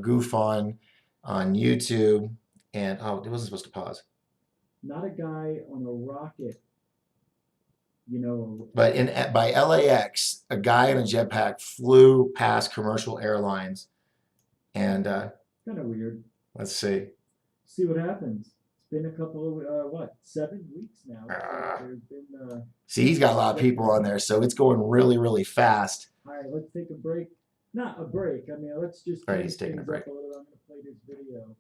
Goof On YouTube. And oh, it wasn't supposed to pause.
Not a guy on a rocket. You know.
But by LAX, a guy in a jetpack flew past commercial airlines. And
Kind of weird.
let's see.
See what happens. It's been a couple of 7 weeks now. There's been.
See, he's got a lot of people on there, so it's going really, really fast.
All right, let's take a break. Not a break. I mean, let's just
All right,
change
he's taking a
things
break.
up a little. I'm going to play this video.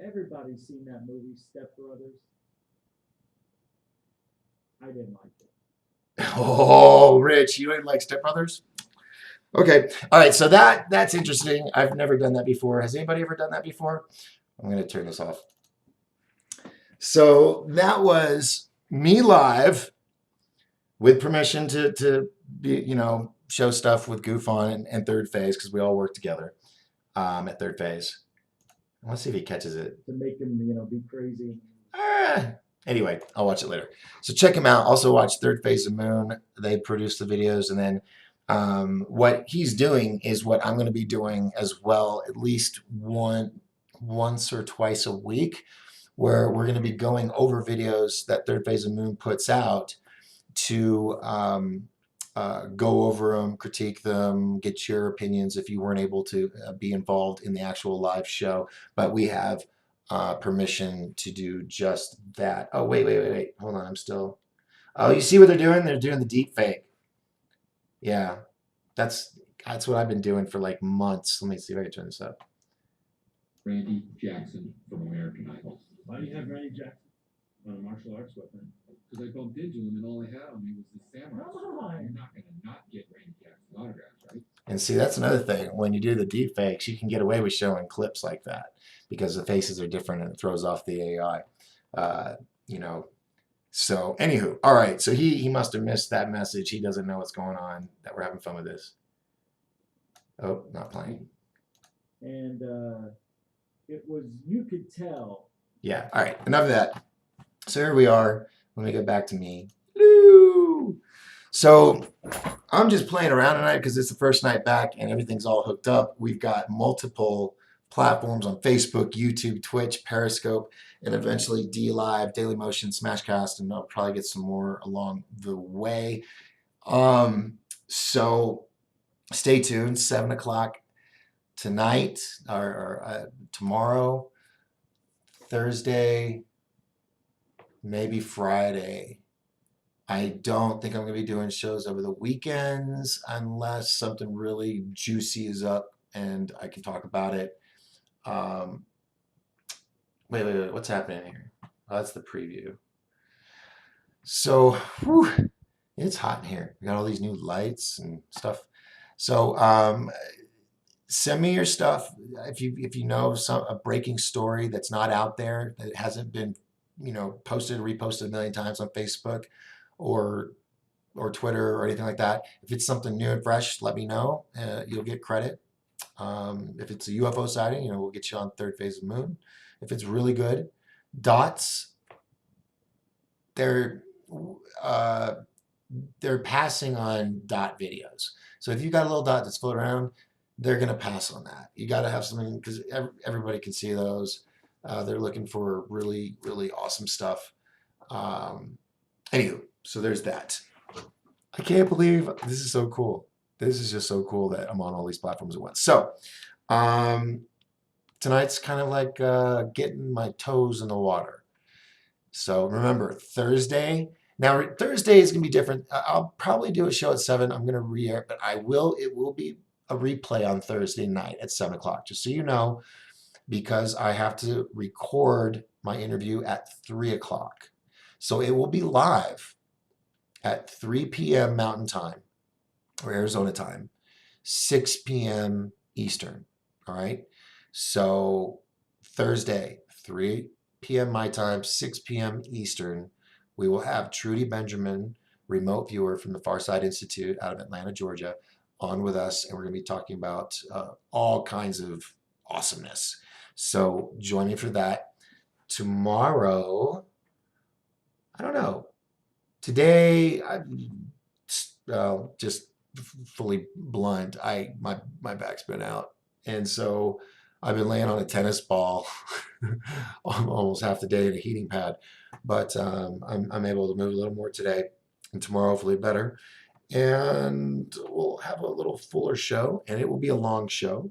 Everybody's seen that movie, Step Brothers. I didn't like it.
Oh, Rich, you didn't like Step Brothers? Okay. All right. So that's interesting. I've never done that before. Has anybody ever done that before? I'm going to turn this off. So that was me live with permission to be, show stuff with Goof On and Third Phase because we all work together at Third Phase. Let's see if he catches it.
To make him, be crazy.
Anyway, I'll watch it later. So check him out. Also watch Third Phase of Moon. They produce the videos. And then what he's doing is what I'm going to be doing as well, at least once or twice a week, where we're going to be going over videos that Third Phase of Moon puts out to go over them, critique them, get your opinions if you weren't able to be involved in the actual live show. But we have permission to do just that. Oh, wait. Hold on. Oh, you see what they're doing? They're doing the deep fake. Yeah, that's what I've been doing for like months. Let me see if I can turn this up.
Randy Jackson from American Idol.
Why do you have Randy Jackson on a martial arts weapon?
Because I bumped into him and all I had on me was the samurai.
Come on.
You're not going to not get Randy Jackson's autographs, right?
And see, that's another thing. When you do the deep fakes, you can get away with showing clips like that because the faces are different and it throws off the AI. So anywho, all right. So he must have missed that message. He doesn't know what's going on, that we're having fun with this. Oh, not playing.
And you could tell.
Yeah. All right. Enough of that. So here we are. Let me get back to me. Hello. So I'm just playing around tonight because it's the first night back and everything's all hooked up. We've got multiple platforms on Facebook, YouTube, Twitch, Periscope, and eventually D Live, Dailymotion, Smashcast, and I'll probably get some more along the way. So stay tuned. 7 o'clock tonight or tomorrow, Thursday, maybe Friday. I don't think I'm going to be doing shows over the weekends unless something really juicy is up and I can talk about it. Wait. What's happening here? Oh, that's the preview. So, whew, it's hot in here. We got all these new lights and stuff. So, send me your stuff if you know a breaking story that's not out there, that hasn't been posted or reposted a million times on Facebook or Twitter or anything like that. If it's something new and fresh, let me know. You'll get credit. If it's a UFO sighting, we'll get you on third phase of the moon. If it's really good, dots, they're passing on dot videos. So if you got a little dot that's floating around, they're going to pass on that. You got to have something because everybody can see those. They're looking for really, really awesome stuff. Anywho, so there's that. I can't believe this is so cool. This is just so cool that I'm on all these platforms at once. So tonight's kind of like getting my toes in the water. So remember, Thursday. Now, Thursday is going to be different. I'll probably do a show at 7. I'm going to re-air, but it will be a replay on Thursday night at 7 o'clock, just so you know, because I have to record my interview at 3 o'clock. So it will be live at 3 p.m. Mountain Time or Arizona time, 6 p.m. Eastern. All right. So Thursday, 3 p.m. my time, 6 p.m. Eastern, we will have Trudy Benjamin, remote viewer from the Farside Institute out of Atlanta, Georgia, on with us. And we're going to be talking about all kinds of awesomeness. So join me for that. Tomorrow, I don't know. Today, just fully blunt, my back's been out. And so I've been laying on a tennis ball almost half the day in a heating pad. But I'm able to move a little more today, and tomorrow hopefully better. And we'll have a little fuller show, and it will be a long show,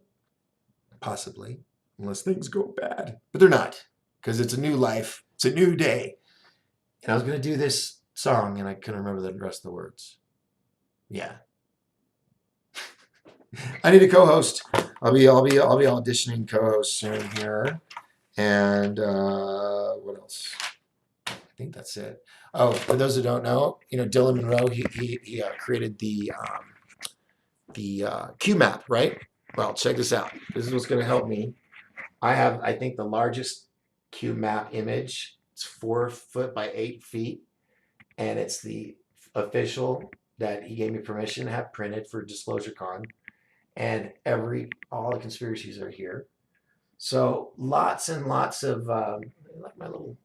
possibly, unless things go bad. But they're not, because it's a new life. It's a new day. And I was going to do this song, and I couldn't remember the rest of the words. Yeah. I need a co-host. I'll be auditioning co-host soon here. And what else? I think that's it. Oh, for those who don't know, Dylan Monroe, he created the Q map, right? Well, check this out. This is what's going to help me. I have, I think, the largest Q map image. It's 4 foot by 8 feet, and it's the official that he gave me permission to have printed for Disclosure Con. And all the conspiracies are here. So lots and lots of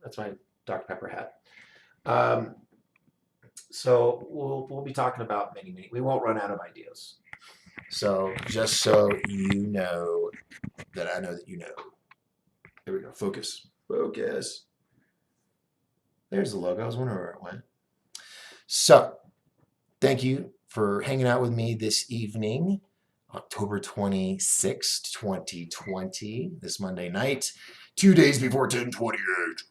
that's my Dr. Pepper hat. So we'll be talking about many. We won't run out of ideas. So just so you know that I know that you know. There we go. Focus. There's the logo. I was wondering where it went. So thank you for hanging out with me this evening. October 26th, 2020, this Monday night, 2 days before 10/28.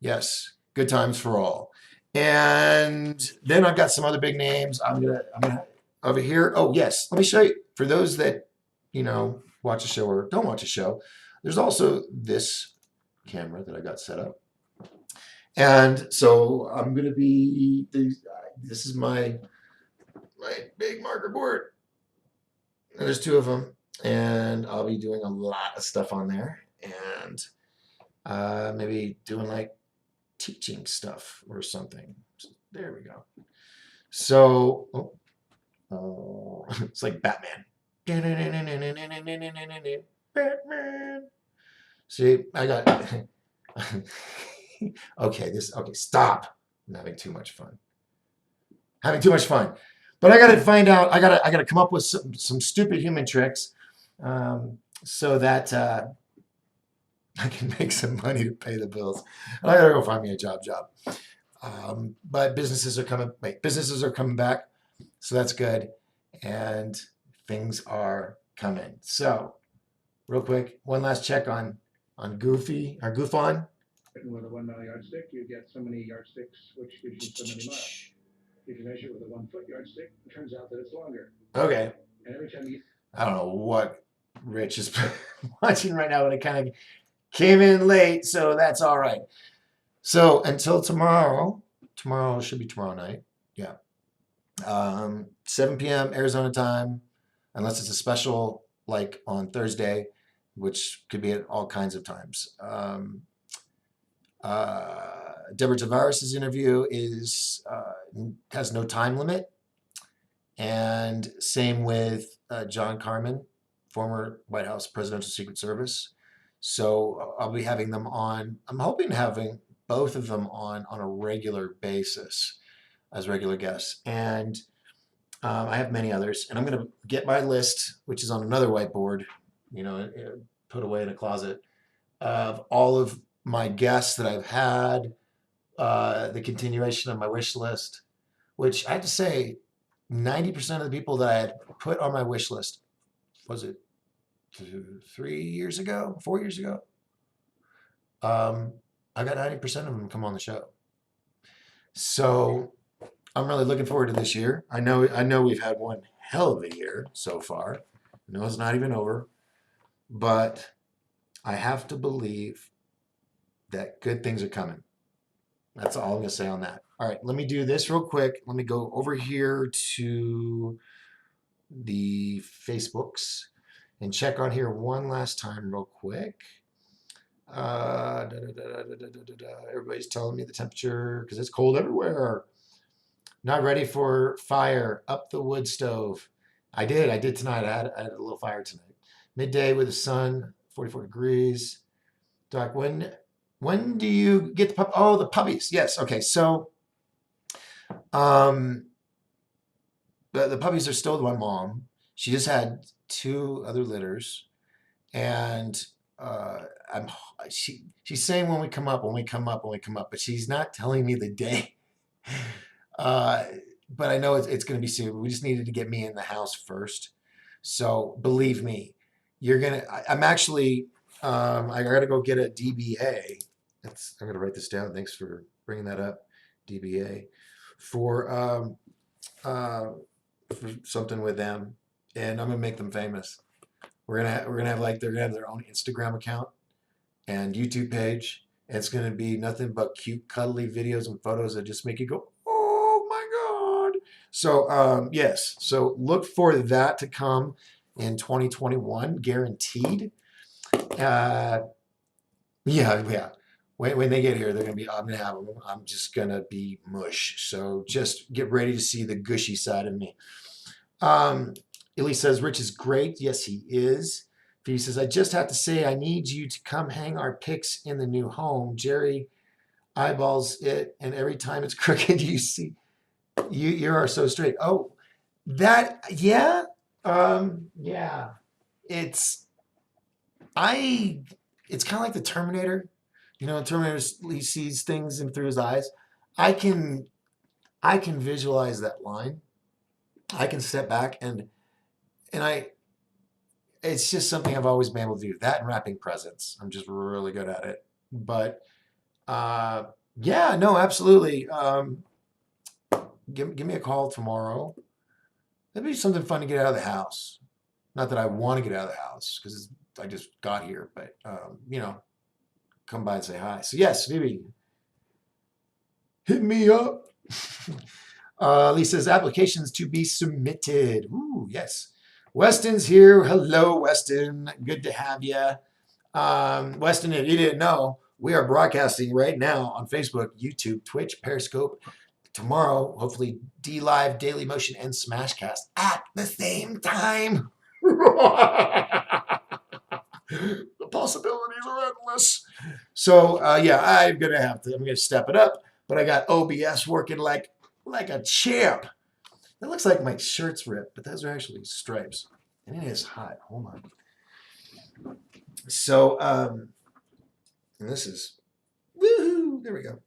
Yes, good times for all. And then I've got some other big names. I'm gonna over here. Oh yes, let me show you. For those that watch a show or don't watch a show, there's also this camera that I got set up. And so I'm gonna be. This is my big marker board. And there's 2 of them, and I'll be doing a lot of stuff on there, and maybe doing like teaching stuff or something. So, there we go. So it's like Batman. Batman. See, I got okay. Stop. I'm having too much fun. But I got to find out. I got to come up with some stupid human tricks so that I can make some money to pay the bills. And I gotta go find me a job. But businesses are coming back, so that's good, and things are coming. So, real quick, one last check on Goofy or Goof on.
With a 1 mile yardstick, you get so many yardsticks, which gives you so many miles. If you measure it with a 1 foot yardstick, it turns out that it's longer.
Okay.
And every time you
I don't know what Rich is watching right now, but it kind of came in late, so that's all right. So until tomorrow should be tomorrow night. Yeah. 7 p.m. Arizona time, unless it's a special like on Thursday, which could be at all kinds of times. Deborah Tavares' interview has no time limit, and same with John Carmen, former White House Presidential Secret Service. So I'll be having them on. I'm hoping having both of them on a regular basis as regular guests, and I have many others, and I'm going to get my list, which is on another whiteboard, put away in a closet, of all of my guests that I've had, the continuation of my wish list, which I have to say, 90% of the people that I had put on my wish list, was it 3 years ago, 4 years ago? I got 90% of them come on the show. So I'm really looking forward to this year. I know we've had one hell of a year so far. I know it's not even over, but I have to believe that good things are coming. That's all I'm gonna say on that. All right, let me do this real quick. Let me go over here to the Facebooks and check on here one last time real quick. Everybody's telling me the temperature because it's cold everywhere. Not ready for fire. Up the wood stove. I did tonight. I had a little fire tonight. Midday with the sun, 44 degrees. Doc, when do you get the pup? Oh, the puppies. Yes. Okay. So, the puppies are still with my mom. She just had 2 other litters, and I'm she's saying when we come up, but she's not telling me the day. But I know it's going to be soon. We just needed to get me in the house first. So believe me, I'm actually. I got to go get a DBA. I'm going to write this down. Thanks for bringing that up. DBA for something with them, and I'm gonna make them famous. We're gonna have like they're gonna have their own Instagram account and YouTube page. And it's gonna be nothing but cute, cuddly videos and photos that just make you go, "Oh my God!" So yes, so look for that to come in 2021, guaranteed. Uh, yeah. When they get here, I'm gonna have them. I'm just gonna be mush. So just get ready to see the gushy side of me. Elise says, Rich is great. Yes, he is. Phoebe says, I just have to say, I need you to come hang our pics in the new home. Jerry eyeballs it, and every time it's crooked, you see, you are so straight. Oh, yeah. Yeah. It's kind of like the Terminator. Terminator, he sees things in through his eyes. I can visualize that line. I can step back and it's just something I've always been able to do. That and wrapping presents. I'm just really good at it. But yeah, no, absolutely. Give me a call tomorrow. That'd be something fun to get out of the house. Not that I want to get out of the house because I just got here, but come by and say hi. So yes, maybe hit me up. Lee says applications to be submitted. Ooh, yes. Weston's here. Hello, Weston. Good to have you. Weston, if you didn't know, we are broadcasting right now on Facebook, YouTube, Twitch, Periscope. Tomorrow, hopefully, D Live, Daily Motion, and Smashcast at the same time. The possibilities are endless. So yeah, I'm gonna step it up. But I got OBS working like a champ. It looks like my shirt's ripped, but those are actually stripes. And it is hot. Hold on. So, and this is, woohoo, there we go.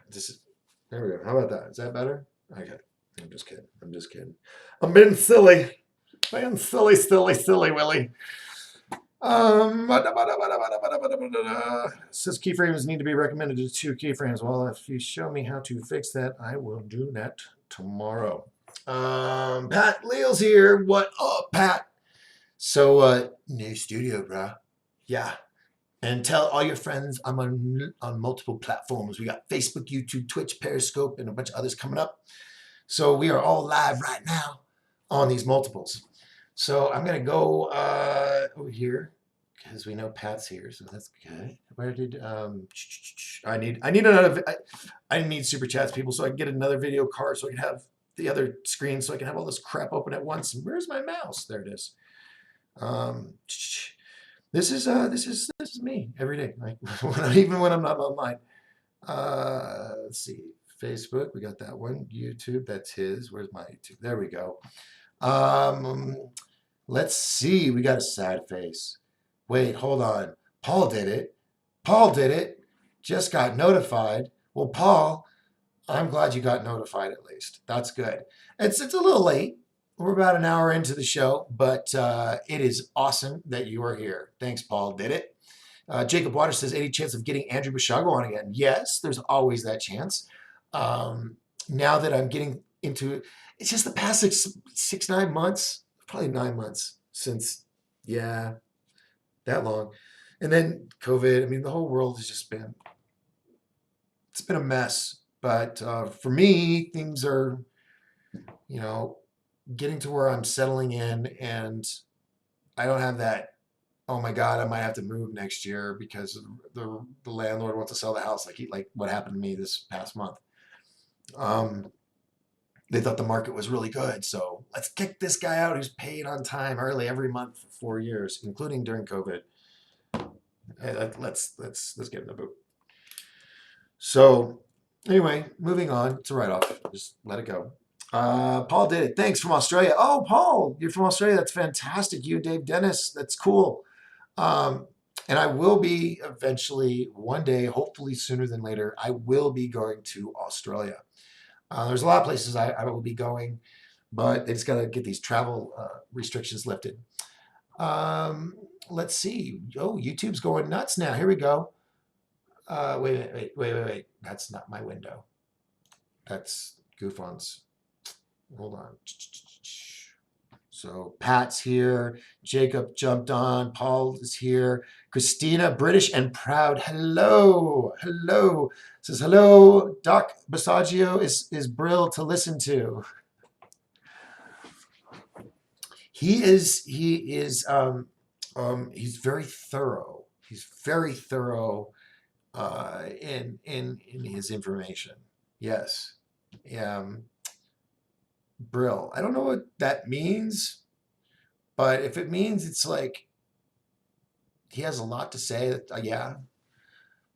This is, there we go. How about that? Is that better? Okay. I'm just kidding. I'm just kidding. I'm being silly. Being silly, Willie. Says keyframes need to be recommended to 2 keyframes. Well, if you show me how to fix that, I will do that tomorrow. Pat Leal's here. What up, Pat? So, new studio, bruh. Yeah. And tell all your friends I'm on multiple platforms. We got Facebook, YouTube, Twitch, Periscope, and a bunch of others coming up. So we are all live right now on these multiples. So I'm gonna go over here because we know Pat's here, so that's good. Where did I need another? I need super chats, people, so I can get another video card, so I can have the other screen, so I can have all this crap open at once. And where's my mouse? There it is. This is me every day, like even when I'm not online. Let's see, Facebook, we got that one. YouTube, that's his. Where's my YouTube? There we go. Let's see, we got a sad face. Wait, hold on. Paul did it. Paul did it. Just got notified. Well, Paul, I'm glad you got notified at least. That's good. It's a little late. We're about an hour into the show, but it is awesome that you are here. Thanks, Paul. Did it. Jacob Waters says 80 chance of getting Andrew Bashago on again. Yes, there's always that chance. Now that I'm getting into, it's just the past 9 months, probably 9 months since, yeah, that long. And then COVID, I mean, the whole world has just been, it's been a mess. But for me, things are, getting to where I'm settling in, and I don't have that, oh my God, I might have to move next year because the landlord wants to sell the house, like what happened to me this past month. They thought the market was really good, so let's kick this guy out who's paid on time early every month for 4 years, including during COVID. Let's get in the boot. So anyway, moving on. It's a write-off. Just let it go. Paul did it. Thanks, from Australia. Oh, Paul, you're from Australia. That's fantastic. You and Dave Dennis. That's cool. And I will be eventually, one day, hopefully sooner than later, I will be going to Australia. There's a lot of places I will be going, but they just got to get these travel restrictions lifted. Let's see. Oh, YouTube's going nuts now. Here we go. Wait. That's not my window. That's Goofon's. Hold on. So Pat's here. Jacob jumped on. Paul is here. Christina, British and proud. Hello. Says hello. Doc Basaggio is Brill to listen to. He's very thorough. He's very thorough in his information. Yes. Brill. I don't know what that means, but if it means it's like he has a lot to say, yeah.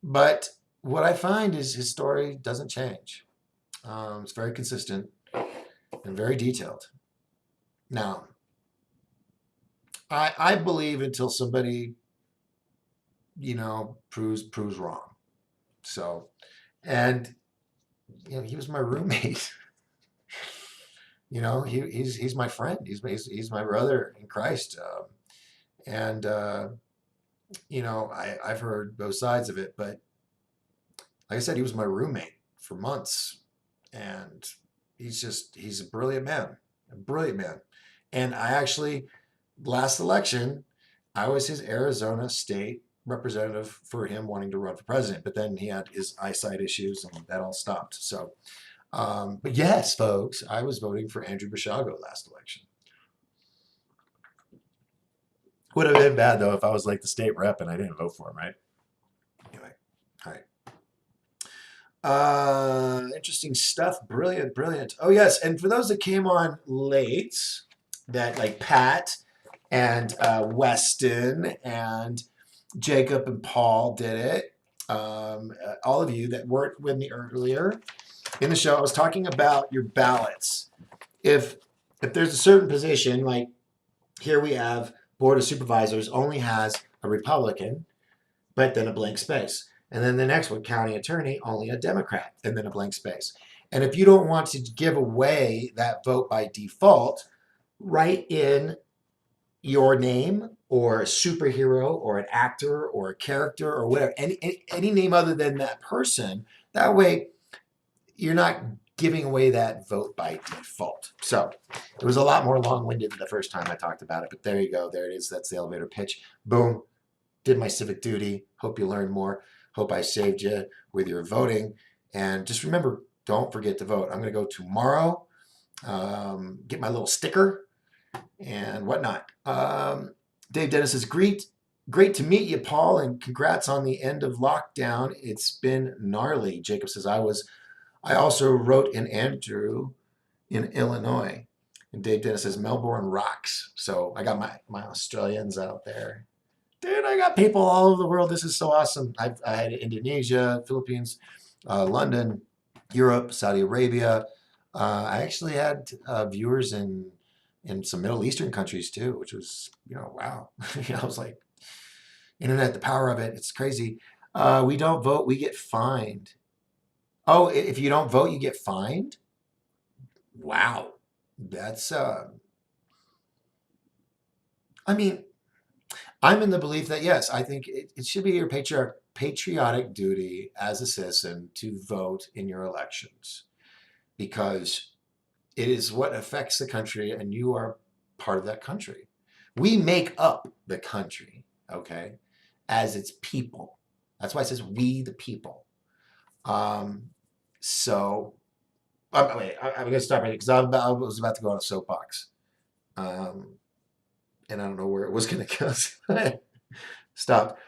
But what I find is his story doesn't change. It's very consistent and very detailed. Now, I believe until somebody, proves wrong. So, and he was my roommate. He's my friend. He's my brother in Christ. I've heard both sides of it, but like I said, he was my roommate for months, and he's a brilliant man. And I actually, last election, I was his Arizona state representative for him wanting to run for president, but then he had his eyesight issues and that all stopped. So, but yes, folks, I was voting for Andrew Bashago last election. Would have been bad though if I was like the state rep and I didn't vote for him, right? Anyway, all right. Interesting stuff. Brilliant. Oh yes, and for those that came on late, that like Pat and Weston and Jacob and Paul did it. All of you that weren't with me earlier in the show, I was talking about your ballots. If there's a certain position, like here we have
Board of Supervisors only has a Republican, but then a blank space. And then the next one, County Attorney, only a Democrat, and then a blank space. And if you don't want to give away that vote by default, write in your name or a superhero or an actor or a character or whatever, any name other than that person. That way, you're not giving away that vote by default. So it was a lot more long-winded than the first time I talked about it, but there you go. There it is. That's the elevator pitch. Boom. Did my civic duty. Hope you learned more. Hope I saved you with your voting. And just remember, don't forget to vote. I'm going to go tomorrow, get my little sticker and whatnot. Dave Dennis says, great to meet you, Paul, and congrats on the end of lockdown. It's been gnarly. Jacob says, I also wrote in Andrew in Illinois. And Dave Dennis says, Melbourne rocks. So I got my Australians out there. Dude, I got people all over the world. This is so awesome. I had Indonesia, Philippines, London, Europe, Saudi Arabia. I actually had viewers in some Middle Eastern countries too, which was, wow. I was like, internet, the power of it, it's crazy. We don't vote, we get fined. Oh, if you don't vote, you get fined? Wow. That's, I'm in the belief that, yes, I think it should be your patriotic duty as a citizen to vote in your elections, because it is what affects the country and you are part of that country. We make up the country, okay, as its people. That's why it says we the people. So, wait, I'm going to stop right because I was about to go on a soapbox. And I don't know where it was going to go. So stop.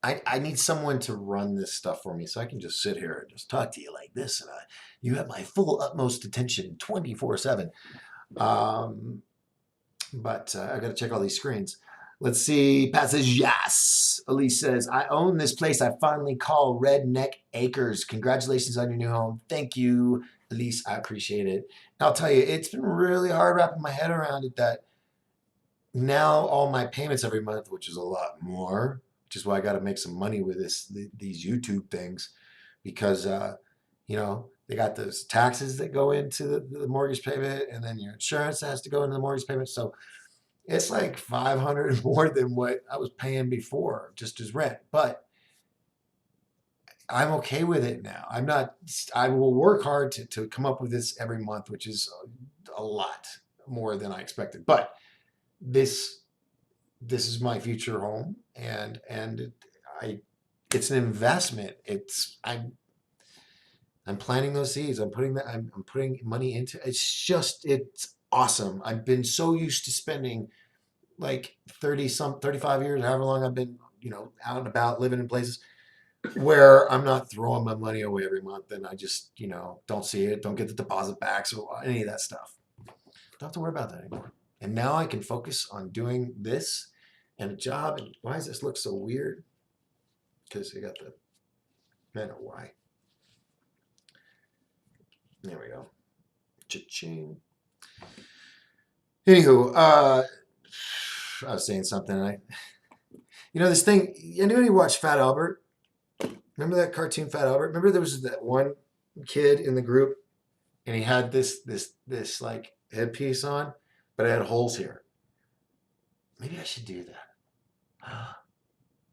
I need someone to run this stuff for me so I can just sit here and just talk to you like this. And you have my full utmost attention 24/7. But I got to check all these screens. Let's see. Pat says, yes. Elise says, I own this place I finally call Redneck Acres. Congratulations on your new home. Thank you, Elise. I appreciate it. And I'll tell you, it's been really hard wrapping my head around it that now all my payments every month, which is a lot more, which is why I got to make some money with these YouTube things, because, they got those taxes that go into the mortgage payment, and then your insurance has to go into the mortgage payment. So it's like $500 more than what I was paying before, just as rent. But I'm okay with it now. I will work hard to come up with this every month, which is a lot more than I expected. But this is my future home, and it's an investment. I'm planting those seeds. I'm putting money into it. It's awesome. I've been so used to spending like 35 years, however long I've been, out and about living in places where I'm not throwing my money away every month, and I just, don't see it, don't get the deposit back, so any of that stuff. Don't have to worry about that anymore. And now I can focus on doing this and a job. And why does this look so weird? Because I got I don't know why. There we go. Cha-ching. Anywho, I was saying something. This thing. Anybody watch Fat Albert? Remember that cartoon Fat Albert? Remember there was that one kid in the group, and he had this like headpiece on, but it had holes here. Maybe I should do that.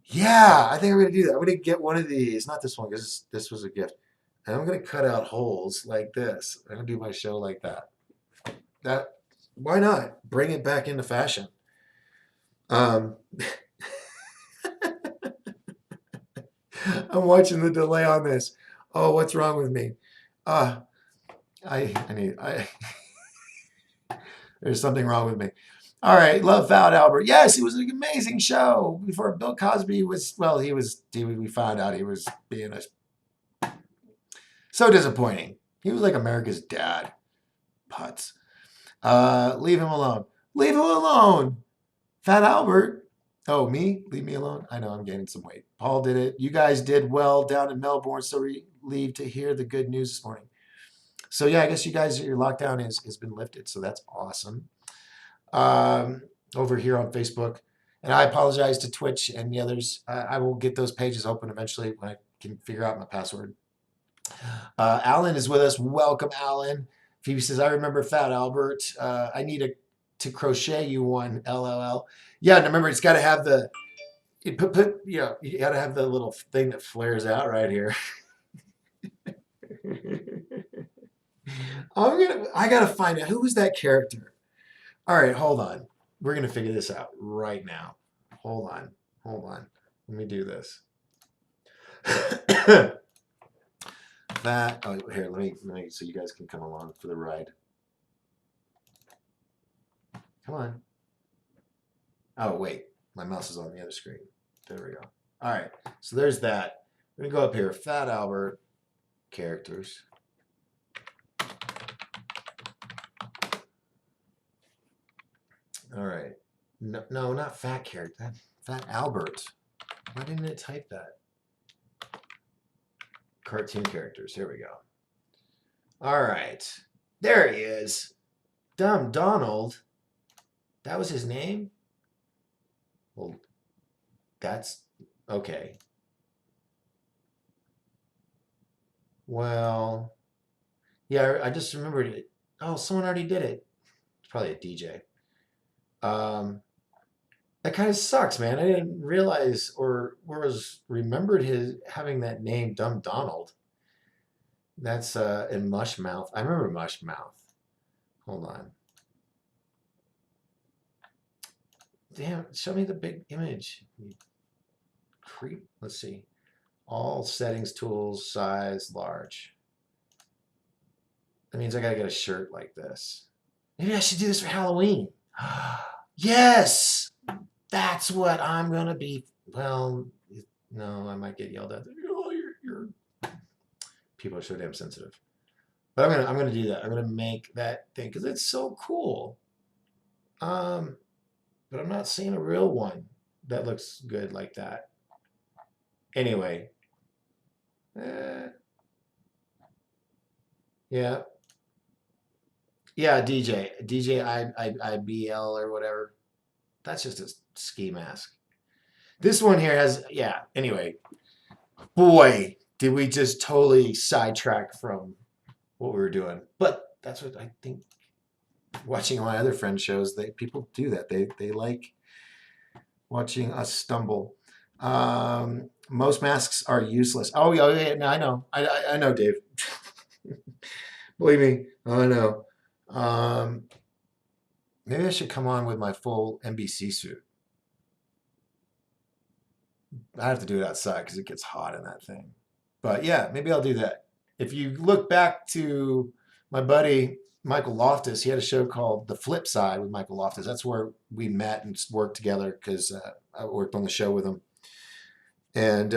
Yeah, I think I'm gonna do that. I'm gonna get one of these. Not this one, because this was a gift. And I'm gonna cut out holes like this. I'm gonna do my show like that. Why not? Bring it back into fashion. I'm watching the delay on this. Oh, what's wrong with me? There's something wrong with me. All right, love Fat Albert. Yes, it was an amazing show. Before Bill Cosby we found out he was being so disappointing. He was like America's dad. Putz. Leave him alone. Leave him alone. Fat Albert. Oh, me? Leave me alone? I know I'm gaining some weight. Paul did it. You guys did well down in Melbourne, so relieved to hear the good news this morning. So yeah, I guess you guys, your lockdown has been lifted, so that's awesome. Over here on Facebook, and I apologize to Twitch and the others. I will get those pages open eventually when I can figure out my password. Alan is with us. Welcome, Alan. Phoebe says, I remember Fat Albert. I need to crochet you one, LLL. Yeah, and remember, it's got to have the, you got to have the little thing that flares out right here. I got to find out, who was that character? All right, hold on. We're going to figure this out right now. Hold on. Let me do this. Here, let me, so you guys can come along for the ride. Come on. Oh, wait. My mouse is on the other screen. There we go. All right. So there's that. We're going to go up here. Fat Albert characters. All right. No, not fat character. Fat Albert. Why didn't it type that? Cartoon characters. Here we go. All right. There he is. Dumb Donald. That was his name? Well, that's okay. Well, yeah, I just remembered it. Oh, someone already did it. It's probably a DJ. That kind of sucks, man. I didn't realize or was remembered his having that name, Dumb Donald. That's in Mushmouth. I remember Mushmouth. Hold on. Damn, show me the big image. Creep. Let's see. All settings, tools, size, large. That means I gotta get a shirt like this. Maybe I should do this for Halloween. Yes! That's what I'm gonna be. Well, no, I might get yelled at. Oh, you're people are so damn sensitive. But I'm gonna do that. I'm gonna make that thing because it's so cool. But I'm not seeing a real one that looks good like that. Anyway. Yeah. Yeah, DJ IBL or whatever. That's just a ski mask. This one here has, yeah, anyway. Boy, did we just totally sidetrack from what we were doing. But that's what I think watching my other friends' shows, people do that. They like watching us stumble. Most masks are useless. Oh yeah, no, I know. I know, Dave. Believe me, I know. Maybe I should come on with my full NBC suit. I have to do it outside because it gets hot in that thing. But yeah, maybe I'll do that. If you look back to my buddy Michael Loftus, he had a show called The Flip Side with Michael Loftus. That's where we met and worked together because I worked on the show with him. And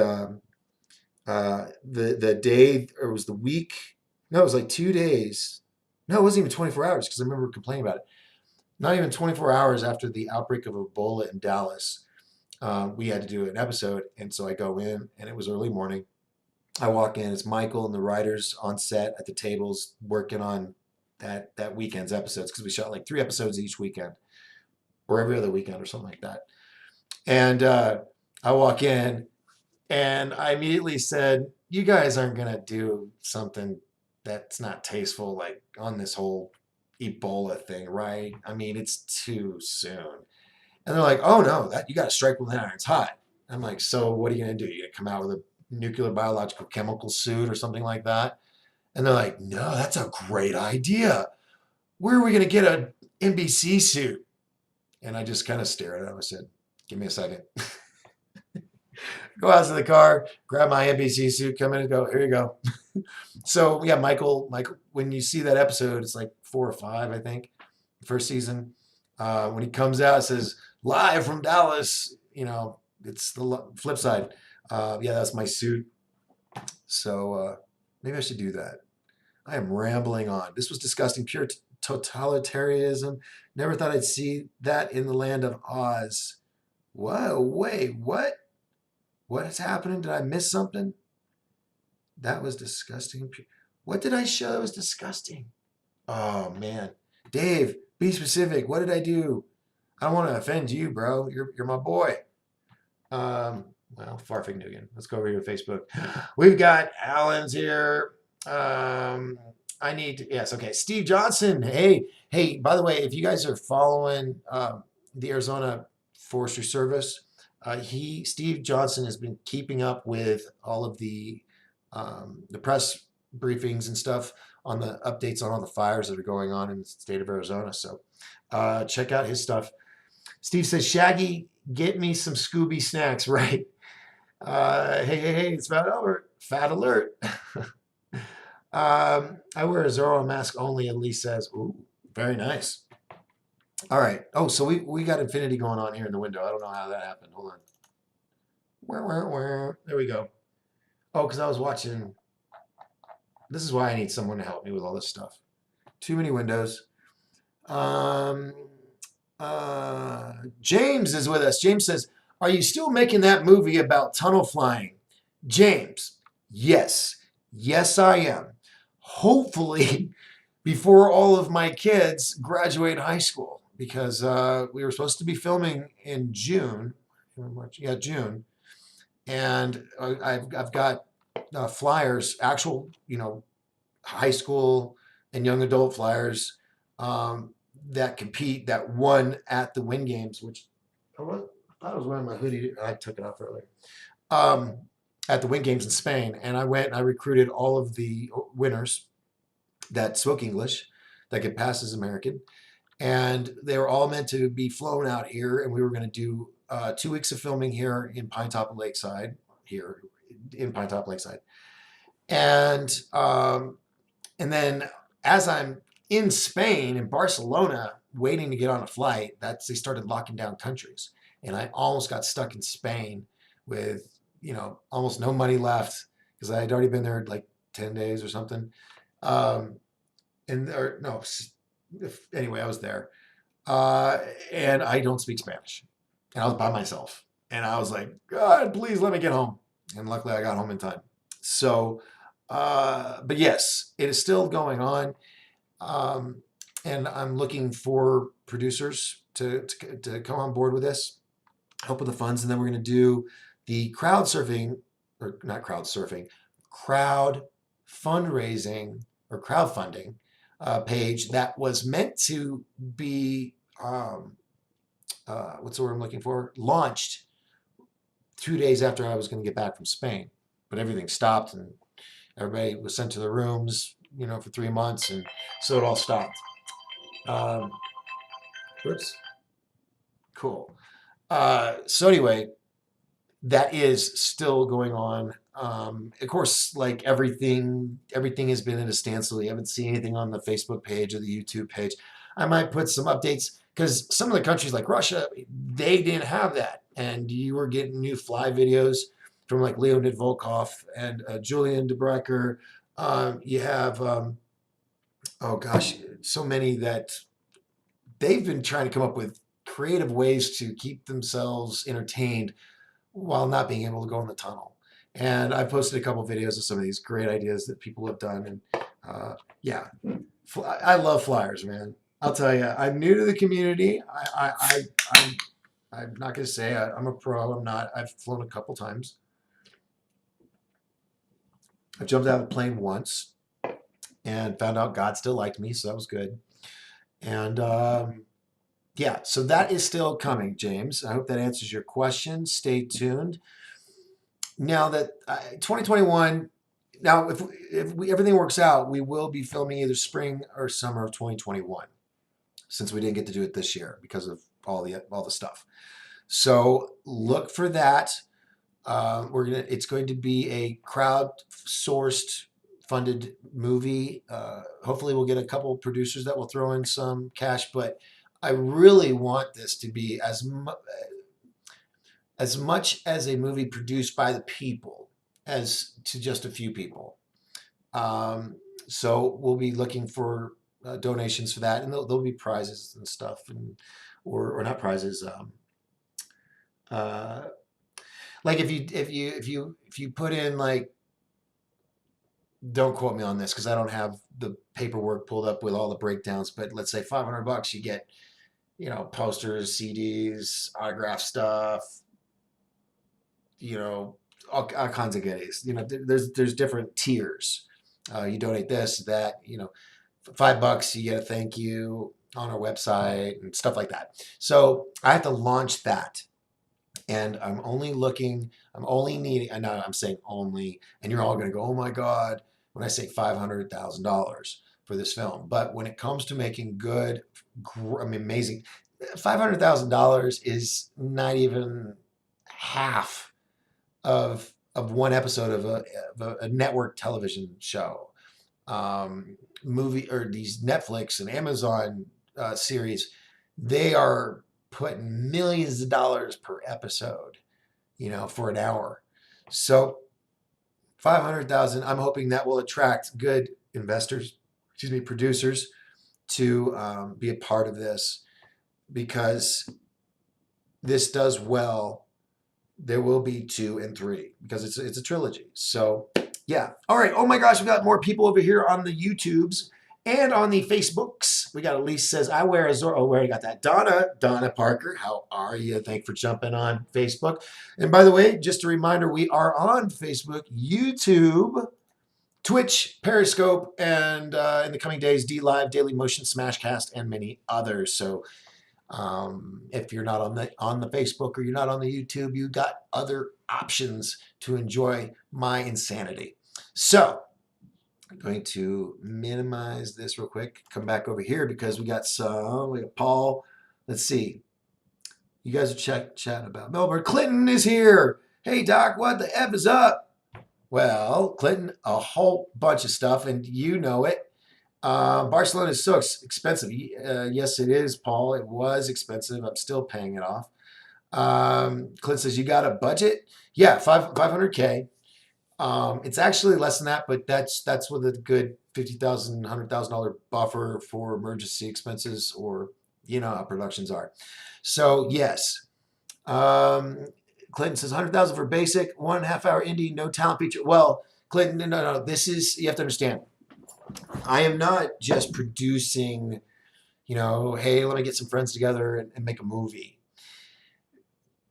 the day, or it was the week, no, it was like 2 days. No, it wasn't even 24 hours because I remember complaining about it. Not even 24 hours after the outbreak of Ebola in Dallas, we had to do an episode. And so I go in, and it was early morning. I walk in, it's Michael and the writers on set at the tables working on that weekend's episodes because we shot like 3 episodes each weekend or every other weekend or something like that. And I walk in, and I immediately said, you guys aren't going to do something that's not tasteful like on this whole Ebola thing, right? I mean, it's too soon. And they're like, oh no, that you got to strike when the iron's hot. I'm like, so what are you going to do? You going to come out with a nuclear biological chemical suit or something like that? And they're like, no, that's a great idea. Where are we going to get an NBC suit? And I just kind of stared at him. I said, give me a second. Go out to the car, grab my NBC suit, come in and go, here you go. So yeah, Michael, when you see that episode, it's like 4 or 5, I think, first season. When he comes out, it says, live from Dallas, it's the flip side. Yeah, that's my suit. So maybe I should do that. I am rambling on. This was disgusting, pure totalitarianism. Never thought I'd see that in the land of Oz. Whoa, wait, what? What is happening? Did I miss something? That was disgusting. What did I show that was disgusting? Oh man, Dave, be specific. What did I do? I don't want to offend you, bro. You're my boy. Well, Farfig Nugan. Let's go over here to Facebook. We've got Alan's here. Yes, okay. Steve Johnson. Hey, by the way, if you guys are following the Arizona Forestry Service, Steve Johnson has been keeping up with all of the press briefings and stuff on the updates on all the fires that are going on in the state of Arizona. So check out his stuff. Steve says, Shaggy, get me some Scooby snacks, right? Hey, it's about over. Fat alert. I wear a Zorro mask only, and Lee says, ooh, very nice. All right. Oh, so we got infinity going on here in the window. I don't know how that happened. Hold on. There we go. Oh, because I was watching. This is why I need someone to help me with all this stuff. Too many windows. James is with us. James says, are you still making that movie about tunnel flying? James, yes. Yes, I am. Hopefully, before all of my kids graduate high school, because we were supposed to be filming in June. June. And I've got flyers, actual, high school and young adult flyers that compete, that won at the Win Games, which I thought I was wearing my hoodie. I took it off earlier. At the Win Games in Spain. And I went and I recruited all of the winners that spoke English, that could pass as American. And they were all meant to be flown out here. And we were going to do 2 weeks of filming here in Pinetop Lakeside. And then as I'm in Spain, in Barcelona, waiting to get on a flight, they started locking down countries. And I almost got stuck in Spain with, almost no money left because I had already been there like 10 days or something. Anyway, I was there. And I don't speak Spanish. And I was by myself. And I was like, God, please let me get home. And luckily I got home in time. So, but yes, it is still going on. And I'm looking for producers to come on board with this, help with the funds. And then we're going to do the crowd fundraising or crowdfunding page that was meant to be, what's the word I'm looking for? Launched 2 days after I was going to get back from Spain, but everything stopped and everybody was sent to their rooms, for 3 months. And so it all stopped. Whoops. Cool. So anyway, that is still going on. Of course, like everything has been at a standstill. You haven't seen anything on the Facebook page or the YouTube page. I might put some updates because some of the countries like Russia, they didn't have that. And you were getting new fly videos from like Leonid Volkov and Julian DeBrecker. You have, oh gosh, so many that they've been trying to come up with creative ways to keep themselves entertained while not being able to go in the tunnel. And I posted a couple of videos of some of these great ideas that people have done. And I love flyers, man. I'll tell you, I'm new to the community. I'm not going to say I'm a pro. I'm not. I've flown a couple times. I jumped out of a plane once and found out God still liked me, so that was good. And so that is still coming, James. I hope that answers your question. Stay tuned. Now that 2021, now if everything works out, we will be filming either spring or summer of 2021, since we didn't get to do it this year because of all the stuff. So look for that. It's going to be a crowd-sourced, funded movie. Hopefully, we'll get a couple of producers that will throw in some cash, but I really want this to be as much as a movie produced by the people as to just a few people. So we'll be looking for donations for that, and there'll be prizes and stuff, or not prizes. Like if you put in like don't quote me on this because I don't have the paperwork pulled up with all the breakdowns, but let's say $500, you get, posters, CDs, autograph stuff, all kinds of goodies. There's different tiers. You donate this, that, for $5, you get a thank you on our website and stuff like that. So I have to launch that. And I'm only needing, I know I'm saying only, and you're all going to go, oh my God, when I say $500,000 for this film. But when it comes to making good, amazing, $500,000 is not even half of one episode of a network television show, movie, or these Netflix and Amazon series. They are putting millions of dollars per episode, for an hour. So 500,000, I'm hoping that will attract good investors, producers, to be a part of this, because this does well. There will be 2 and 3 because it's a trilogy. So yeah. All right. Oh my gosh, we got more people over here on the YouTubes and on the Facebooks. We got Elise says, I wear a Zorro. Oh, we already got that. Donna Parker, how are you? Thanks for jumping on Facebook. And by the way, just a reminder, we are on Facebook, YouTube, Twitch, Periscope, and in the coming days, DLive, Daily Motion, Smashcast, and many others. So if you're not on the Facebook or you're not on the YouTube, you got other options to enjoy my insanity. So I'm going to minimize this real quick. Come back over here because we got Paul. Let's see. You guys are chatting about Melbourne. Clinton is here. Hey Doc, what the F is up? Well, Clinton, a whole bunch of stuff, and you know it. Barcelona is so expensive. Yes, it is, Paul. It was expensive. I'm still paying it off. Clint says, you got a budget? Yeah, 500K. It's actually less than that, but that's with a good $50,000, $100,000 buffer for emergency expenses, or how productions are. So yes. Clinton says 100,000 for basic, 1.5 hour indie, no talent feature. Well, Clinton, no. This is, you have to understand. I am not just producing, hey, let me get some friends together and make a movie.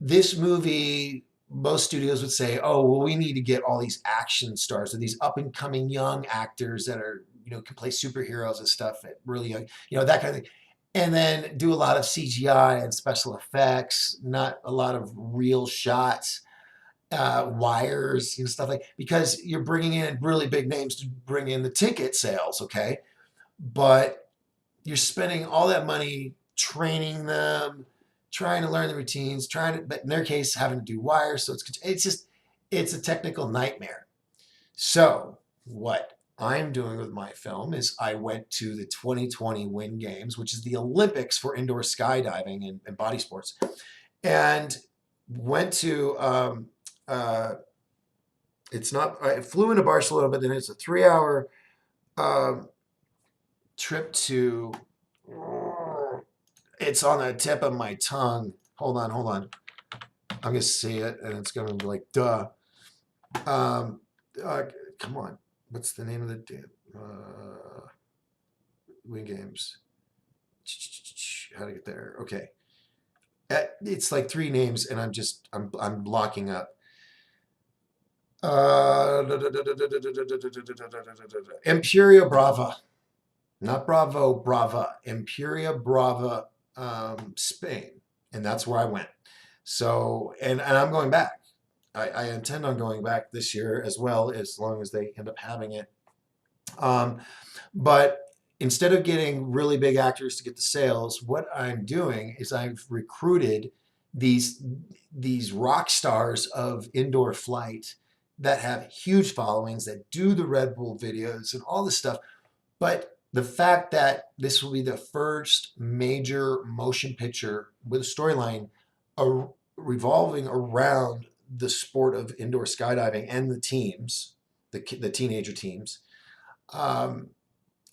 This movie, most studios would say, oh, well, we need to get all these action stars or these up and coming young actors that are, can play superheroes and stuff at really young, that kind of thing. And then do a lot of CGI and special effects, not a lot of real shots. Wires, stuff like, because you're bringing in really big names to bring in the ticket sales, okay? But you're spending all that money training them, trying to learn the routines, but in their case, having to do wires. So it's a technical nightmare. So what I'm doing with my film is I went to the 2020 Win Games, which is the Olympics for indoor skydiving and body sports, and went to, I flew into Barcelona, but then it's a 3-hour trip to, it's on the tip of my tongue. Hold on. I'm going to say it, and it's going to be like, duh. Come on. What's the name of the damn Win Games? How to get there? Okay. It's like 3 names, and I'm blocking up. Imperia Brava, not Bravo, Brava, Imperia Brava, Spain, and that's where I went. So, and I'm going back. I intend on going back this year as well, as long as they end up having it. But instead of getting really big actors to get the sales, what I'm doing is I've recruited these rock stars of indoor flight that have huge followings, that do the Red Bull videos and all this stuff. But the fact that this will be the first major motion picture with a storyline revolving around the sport of indoor skydiving and the teams, the teenager teams,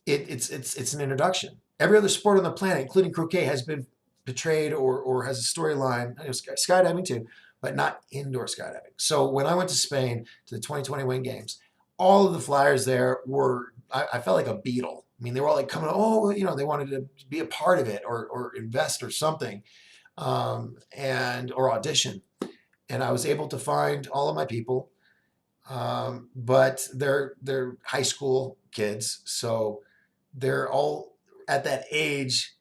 it's an introduction. Every other sport on the planet, including croquet, has been portrayed or has a storyline, skydiving too, but not indoor skydiving. So when I went to Spain to the 2020 Win Games, all of the flyers there were, I felt like a Beatle. I mean, they were all like coming, oh, they wanted to be a part of it or invest or something, or audition. And I was able to find all of my people, but they're high school kids, so they're all at that age,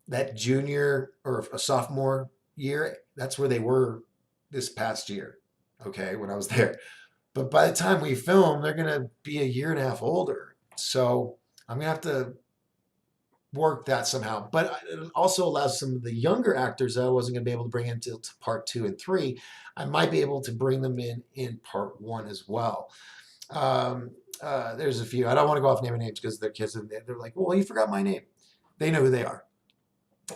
that junior or a sophomore year. That's where they were this past year. Okay, when I was there. But by the time we film, they're gonna be a year and a half older. So I'm gonna have to work that somehow. But it also allows some of the younger actors that I wasn't gonna be able to bring into part 2 and 3. I might be able to bring them in part 1 as well. There's a few. I don't want to go off naming names because they're kids and they're like, well, you forgot my name. They know who they are.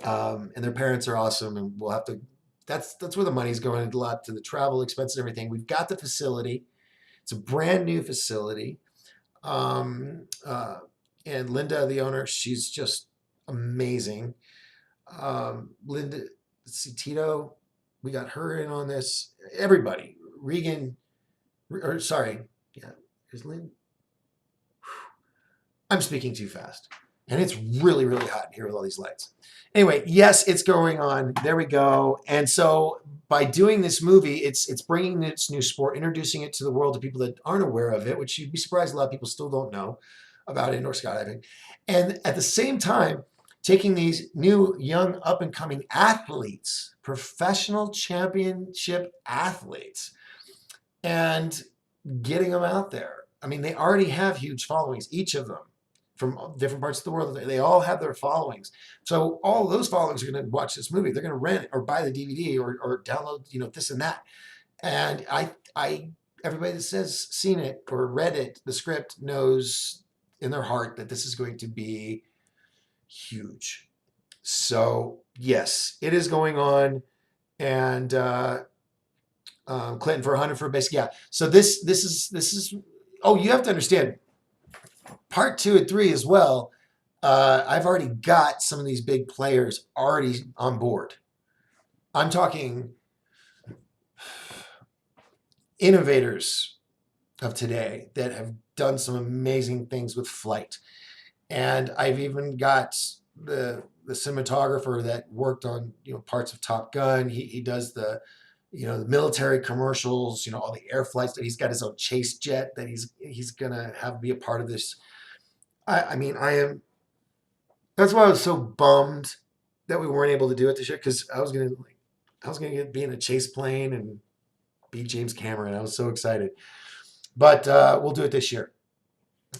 And their parents are awesome, and we'll have to. That's where the money's going, a lot to the travel expenses and everything. We've got the facility. It's a brand new facility. Um, uh, and Linda, the owner, she's just amazing. Linda, let's see, Tito, we got her in on this. Everybody, Regan, or sorry, yeah, is Lynn? I'm speaking too fast. And it's really, really hot here with all these lights. Anyway, yes, it's going on. There we go. And so by doing this movie, it's bringing this new sport, introducing it to the world to people that aren't aware of it, which you'd be surprised a lot of people still don't know about indoor skydiving. And at the same time, taking these new, young, up-and-coming athletes, professional championship athletes, and getting them out there. I mean, they already have huge followings, each of them, from different parts of the world. They all have their followings. So all of those followings are going to watch this movie. They're going to rent it or buy the DVD or download, this and that. And everybody that says seen it or read it, the script, knows in their heart that this is going to be huge. So yes, it is going on. And Clinton for 100 for a basic. Yeah. So this is. Oh, you have to understand. Part 2 and 3 as well. I've already got some of these big players already on board. I'm talking innovators of today that have done some amazing things with flight. And I've even got the cinematographer that worked on parts of Top Gun. He does the the military commercials, all the air flights. That he's got his own chase jet that he's gonna have be a part of this. I mean, I am. That's why I was so bummed that we weren't able to do it this year, because I was gonna be in a chase plane and be James Cameron. I was so excited, but we'll do it this year.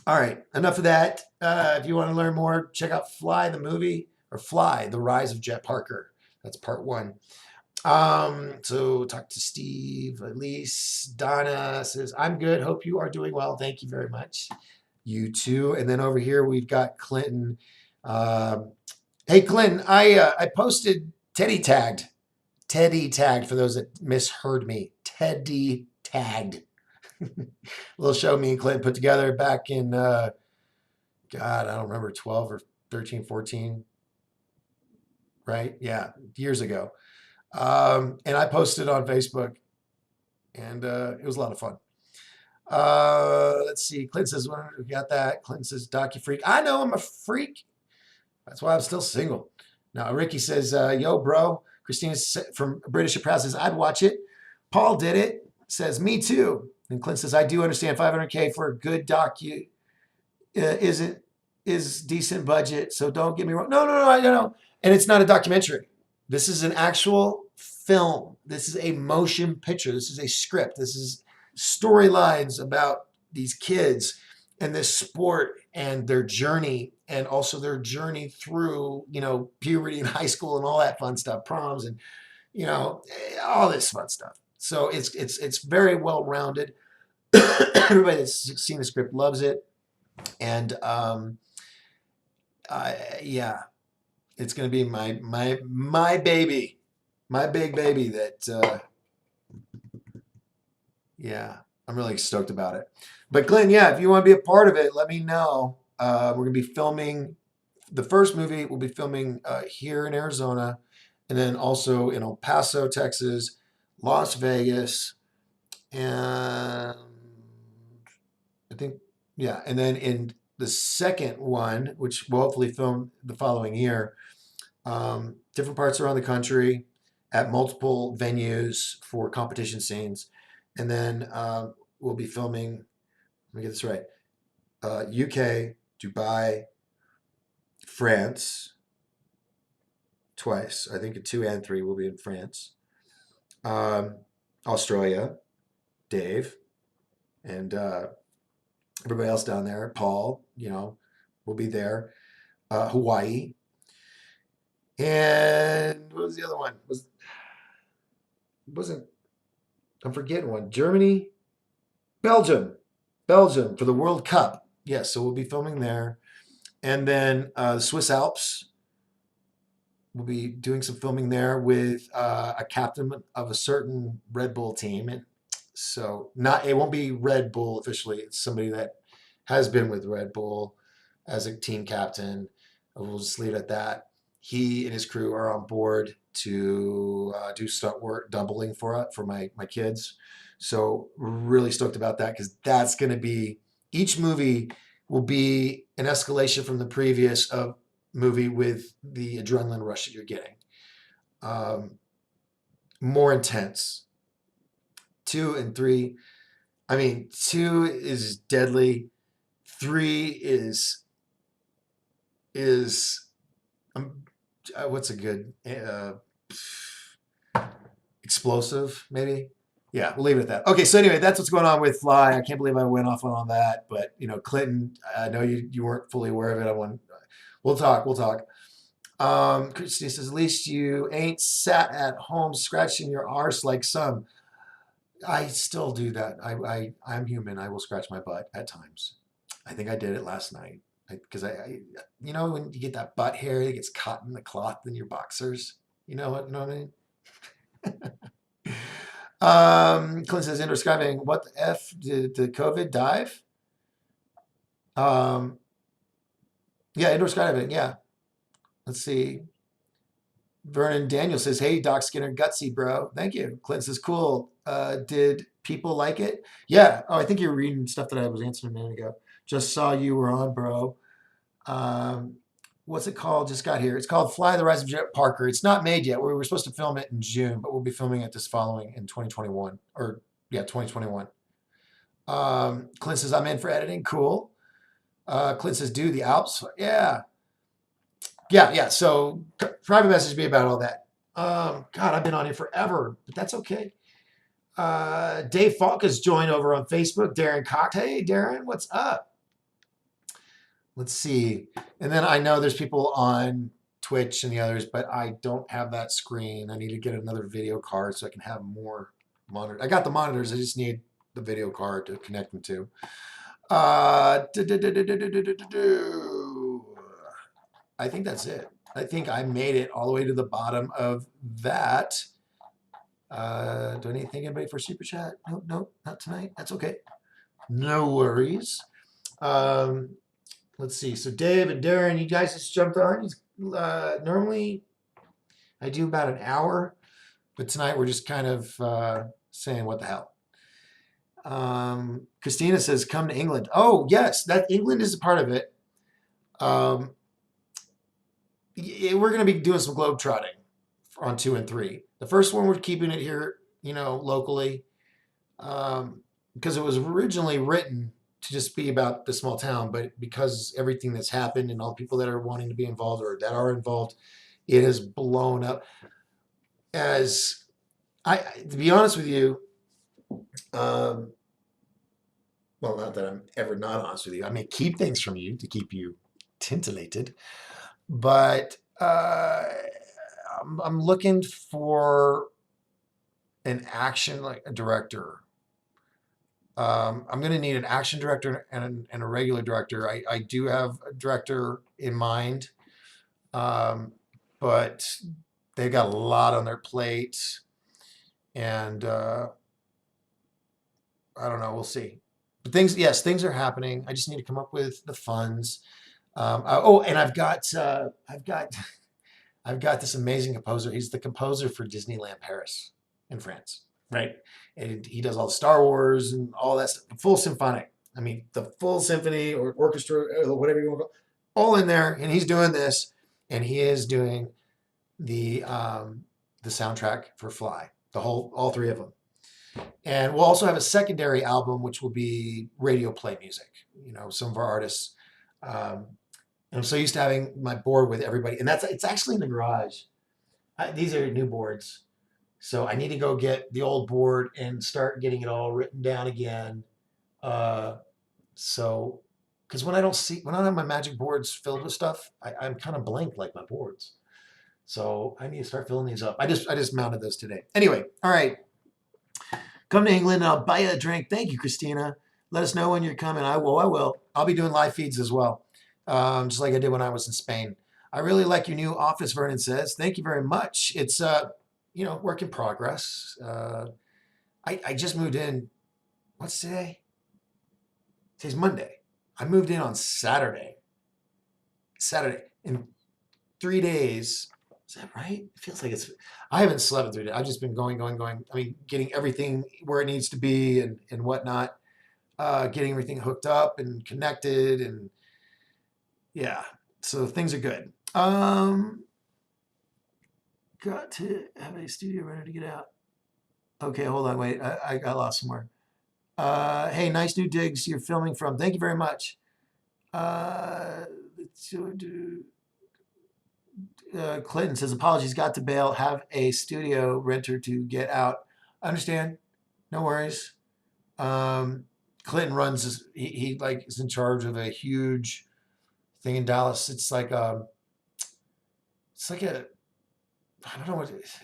All right, enough of that. If you want to learn more, check out Fly the movie, or Fly: The Rise of Jet Parker. That's part 1. So talk to Steve. Elise, Donna says, I'm good. Hope you are doing well. Thank you very much. You too. And then over here we've got Clinton. Hey Clinton, I posted Teddy tagged for those that misheard me. Teddy tagged. Little show me and Clinton put together back in God, I don't remember, 12 or 13, 14. Right? Yeah, years ago. And I posted on Facebook, and it was a lot of fun. Let's see. Clinton says, well, we got that. Clinton says, Docu Freak. I know I'm a freak. That's why I'm still single. Now, Ricky says, yo, bro. Christina from British Apparel says, I'd watch it. Paul did it. Says, me too. And Clinton says, I do understand $500K for a good docu is decent budget. So don't get me wrong. No, I don't know. And it's not a documentary. This is an actual film. This is a motion picture. This is a script. This is storylines about these kids and this sport and their journey, and also their journey through, puberty and high school and all that fun stuff, proms and, all this fun stuff. So it's very well rounded. Everybody that's seen the script loves it. And yeah, it's going to be my baby, my big baby that, yeah, I'm really stoked about it. But Glenn, yeah, if you want to be a part of it, let me know. We're going to be filming the first movie. We'll be filming here in Arizona, and then also in El Paso, Texas, Las Vegas, and I think, yeah. And then in the second one, which we'll hopefully film the following year, different parts around the country at multiple venues for competition scenes. And then we'll be filming, let me get this right, UK, Dubai, France, twice. I think 2 and 3 will be in France. Australia, Dave, and everybody else down there, Paul, will be there. Hawaii. And what was the other one? Wasn't I'm forgetting one. Germany, Belgium for the World Cup. Yes, so we'll be filming there. And then the Swiss Alps. We'll be doing some filming there with a captain of a certain Red Bull team. And so it won't be Red Bull officially. It's somebody that has been with Red Bull as a team captain. We'll just leave it at that. He and his crew are on board to do stunt work, doubling for my kids. So really stoked about that because that's going to be, each movie will be an escalation from the previous movie with the adrenaline rush that you're getting. More intense. 2 and 3. I mean, 2 is deadly. 3 is what's a good explosive maybe? Yeah, we'll leave it at that. Okay, so anyway, that's what's going on with Fly. I can't believe I went off on that, but Clinton, I know you weren't fully aware of it. We'll talk. Christine says, at least you ain't sat at home scratching your arse like some. I still do that. I'm human. I will scratch my butt at times. I think I did it last night because I when you get that butt hair that gets caught in the cloth in your boxers. You know what I mean? Clint says, indoor skydiving. What the F did the COVID dive? Yeah, indoor skydiving. Yeah. Let's see. Vernon Daniel says, hey, Doc Skinner, gutsy, bro. Thank you. Clint says, cool. Did people like it? Yeah. Oh, I think you're reading stuff that I was answering a minute ago. Just saw you were on, bro. What's it called? Just got here. It's called Fly the Rise of Jet Parker. It's not made yet. We were supposed to film it in June, but we'll be filming it this following in 2021. 2021. Clint says, I'm in for editing. Cool. Clint says, do the Alps. Yeah. So private message me about all that. God, I've been on here forever, but that's okay. Dave Falk has joined over on Facebook. Darren Cox. Hey, Darren, what's up? Let's see. And then I know there's people on Twitch and the others, but I don't have that screen. I need to get another video card so I can have more monitors. I got the monitors. I just need the video card to connect them to. I think that's it. I think I made it all the way to the bottom of that. Do I need to thank anybody for super chat? No, not tonight. That's okay. No worries. Let's see. So Dave and Darren, you guys just jumped on. Normally I do about an hour, but tonight we're just kind of saying what the hell. Christina says, come to England. Oh, yes, that England is a part of it. We're going to be doing some globe trotting on 2 and 3. The first one, we're keeping it here, locally, because it was originally written to just be about the small town, but because everything that's happened and all the people that are wanting to be involved or that are involved, it has blown up. To be honest with you, well, not that I'm ever not honest with you. I may keep things from you to keep you tintillated, but I'm looking for an action director. I'm going to need an action director and a regular director. I do have a director in mind, but they've got a lot on their plate, and I don't know. We'll see. But things are happening. I just need to come up with the funds. And I've got this amazing composer. He's the composer for Disneyland Paris in France, right? And he does all the Star Wars and all that stuff, full symphonic. I mean, the full symphony or orchestra, or whatever you want to call it, all in there. And he's doing this, and he is doing the soundtrack for Fly, all three of them. And we'll also have a secondary album, which will be radio play music. You know, some of our artists. And I'm so used to having my board with everybody, and it's actually in the garage. These are new boards, so I need to go get the old board and start getting it all written down again. So, because when I don't have my magic boards filled with stuff, I'm kind of blank like my boards. So I need to start filling these up. I just mounted those today. Anyway, all right. Come to England and I'll buy you a drink. Thank you, Christina. Let us know when you're coming. I will. I'll be doing live feeds as well, just like I did when I was in Spain. I really like your new office, Vernon says. Thank you very much. It's work in progress. I just moved in. What's today? Today's Monday. I moved in on Saturday. In 3 days. Is that right? It feels like I haven't slept in 3 days. I've just been going. I mean, getting everything where it needs to be and whatnot. Getting everything hooked up and connected, and yeah. So things are good. Got to have a studio ready to get out. Okay, hold on, wait. I got lost somewhere. Hey, nice new digs you're filming from. Thank you very much. Clinton says, apologies, got to bail. Have a studio renter to get out. Understand? No worries. Clinton runs, he like is in charge of a huge thing in Dallas. It's like I don't know what it is.